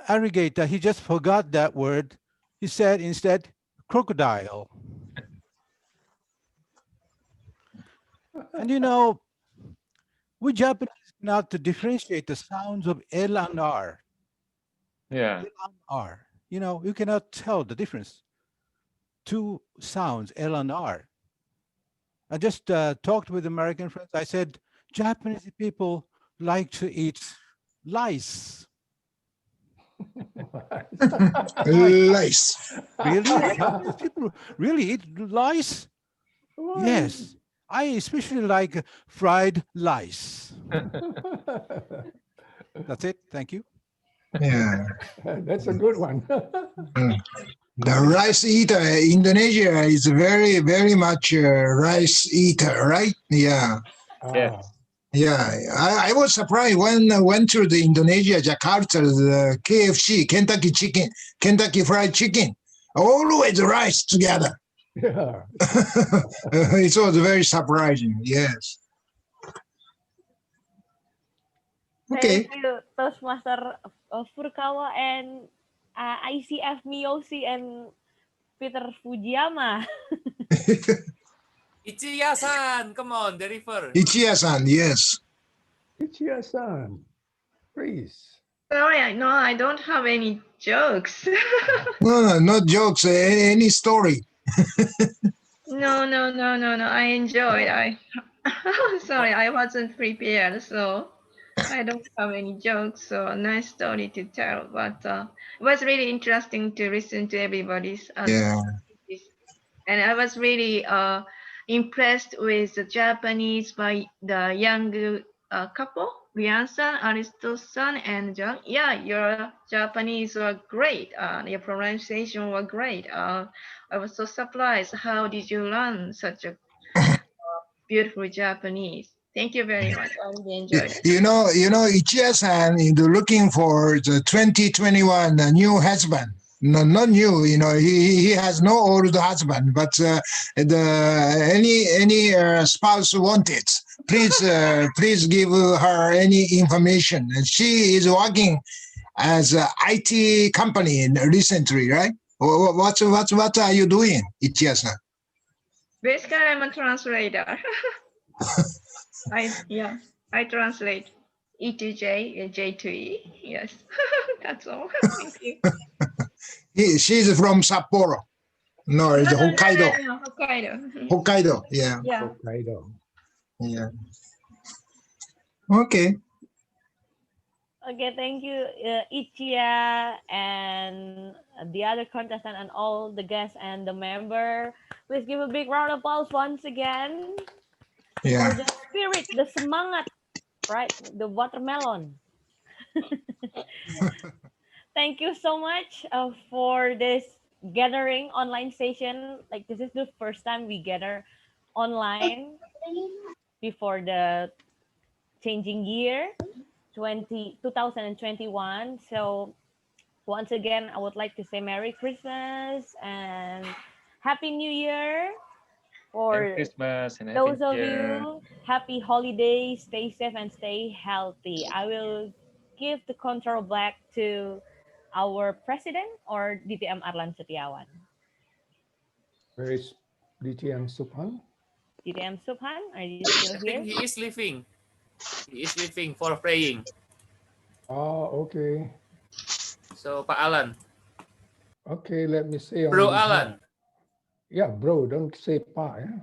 alligator. He just forgot that word. He said instead crocodile. And you know, we Japanese now to differentiate the sounds of L and R. Yeah. L and R. You know, you cannot tell the difference. Two sounds, L and R. I just talked with American friends. I said, Japanese people like to eat lice. Lice. Really? Japanese people really eat lice? Yes. I especially like fried lice. That's it. Thank you. Yeah. That's a good one. The rice eater, Indonesia is very, very much rice eater, right? Yeah. Yeah. Yeah, I was surprised when I went to the Indonesia, Jakarta, the KFC, Kentucky Fried Chicken, always rice together. Yeah. It was very surprising. Yes. Okay. Thank you, Toastmaster Furukawa and ICF Miyoshi and Peter Fujiyama. Ichiya-san, come on, deliver. Ichiya-san, yes. Ichiya-san, please. Sorry, no, I don't have any jokes. No, not jokes. Any story. No. I enjoyed. Sorry, I wasn't prepared, so I don't have any jokes. So nice story to tell, but it was really interesting to listen to everybody's Yeah. and I was really impressed with the Japanese by the young couple, Ryan-san, Aristo-san, and John. Yeah, your Japanese were great. Your pronunciation were great. I was so surprised. How did you learn such a beautiful Japanese? Thank you very much. I really enjoyed it. You know, Ichiya-san is looking for the 2021 new husband. No, not new. You know, he has no old husband, but any spouse wanted. Please please give her any information. She is working as a IT company recently, right? What are you doing, Ichiya-san? Basically, I'm a translator. I translate E to J, J to E. Yes, that's all. Thank you. She's from Sapporo. No, it's Hokkaido. No, Hokkaido. Hokkaido, yeah. Yeah. Hokkaido. Yeah. Okay. Okay, thank you, Ichiya and the other contestant and all the guests and the member. Please give a big round of applause once again Yeah. for the spirit, the semangat, right? The watermelon. Thank you so much for this gathering online session. Like this is the first time we gather online before the changing year 2021. So once again, I would like to say Merry Christmas and Happy New Year. For Merry Christmas and Happy those New of Year. you, happy holidays, stay safe and stay healthy. I will give the control back to our president or DTM Arlan Setiawan. Where is DTM Suphan? DTM Subhan, are you still I here? think he is leaving. He is leaving for praying. Oh, okay. So, Pak Alan. Okay, let me say. Bro Alan. Yeah, bro, don't say Pa. Yeah?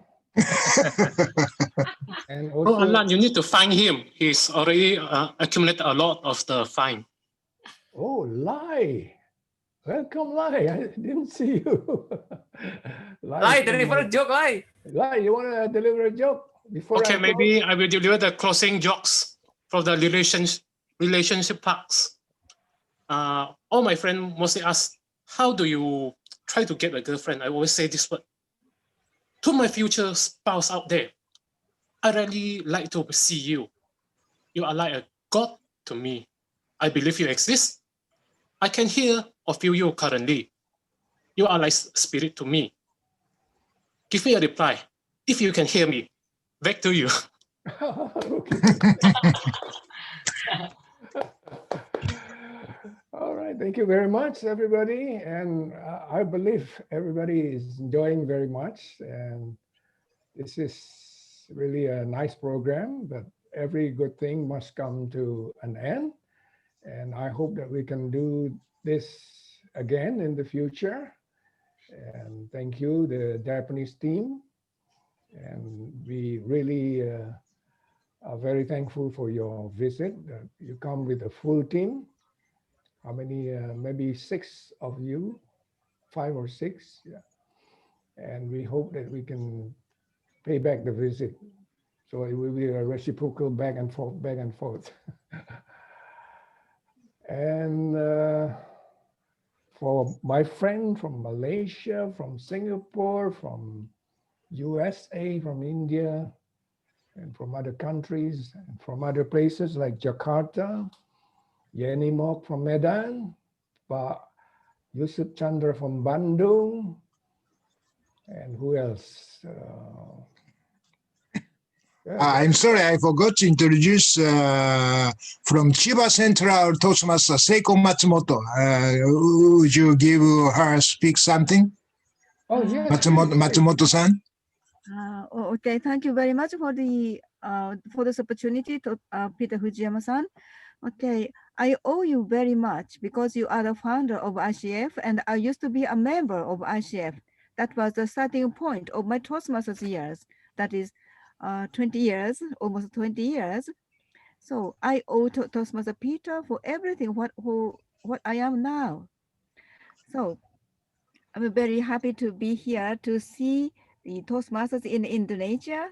And Bro also, Alan, you need to fine him. He's already accumulated a lot of the fine. oh, Lai. Welcome, Lai. I didn't see you. Lai, deliver a joke, Lai. Lai, you want to deliver a joke before Okay, I maybe I will deliver the closing jokes from the relationship parts. All my friends mostly ask, how do you try to get a girlfriend? I always say this word. To my future spouse out there, I really like to see you. You are like a god to me. I believe you exist. I can hear or feel you currently. You are like spirit to me. Give me a reply if you can hear me. Back to you. All right, thank you very much, everybody. And I believe everybody is enjoying very much. And this is really a nice program, but every good thing must come to an end. And I hope that we can do this again in the future. And thank you, the Japanese team. And we really are very thankful for your visit. You come with a full team. how many, maybe 6 of you, 5 or 6. Yeah. And we hope that we can pay back the visit. So it will be a reciprocal back and forth, back and forth. And for my friend from Malaysia, from Singapore, from USA, from India, and from other countries, and from other places like Jakarta, Yeni Mok from Medan, Pak Yusuf Chandra from Bandung, and who else? I'm sorry, I forgot to introduce from Chiba Central Toastmaster Seiko Matsumoto. Would you give her speak something? Oh, yes. Matsumoto-san? Okay, thank you very much for this opportunity to Peter Fujiyama-san. Okay, I owe you very much because you are the founder of ICF and I used to be a member of ICF. That was the starting point of my Toastmasters years. That is 20 years, almost 20 years. So I owe Toastmaster Peter for everything what I am now. So I'm very happy to be here to see the Toastmasters in Indonesia.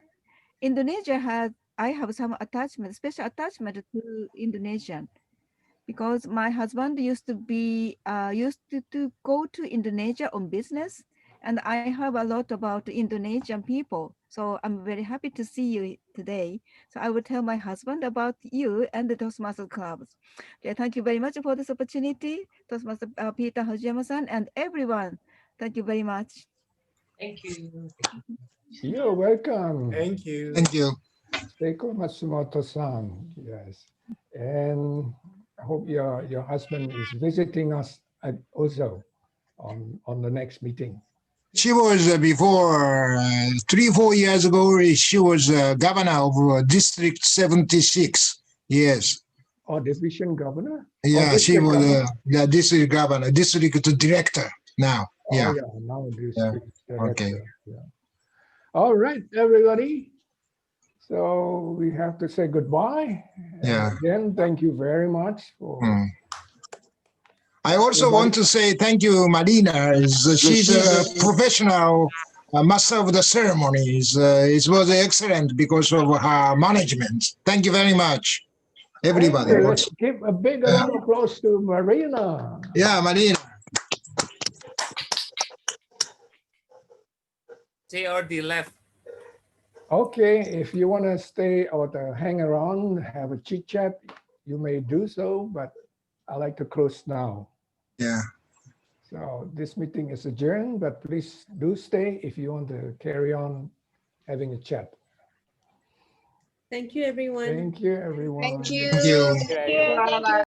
I have some attachment, special attachment to Indonesian, because my husband used to go to Indonesia on business, and I have a lot about Indonesian people. So I'm very happy to see you today. So I will tell my husband about you and the Toastmasters clubs. Okay, thank you very much for this opportunity, Toastmaster Peter Fujiyama-san and everyone. Thank you very much. Thank you. You're welcome. Thank you. Thank you. Seiko Matsumoto-san, yes. And I hope your husband is visiting us also on the next meeting. She was before 3-4 years ago. She was governor of District 76. Yes. Oh, division governor? Yeah, oh, she was governor? district governor, district director now. Oh, Yeah. now district director. Okay. Yeah. All right, everybody. So we have to say goodbye. Yeah. And again, thank you very much for. I also want to say thank you, Marina. She's a professional master of the ceremonies. It was excellent because of her management. Thank you very much, everybody. Let's give a big round of applause to Marina. Yeah, Marina. JRD left. Okay, if you want to stay or to hang around, have a chit chat, you may do so, but I like to close now. Yeah. So this meeting is adjourned, but please do stay if you want to carry on having a chat. Thank you, everyone. Thank you, everyone. Thank you. Bye-bye.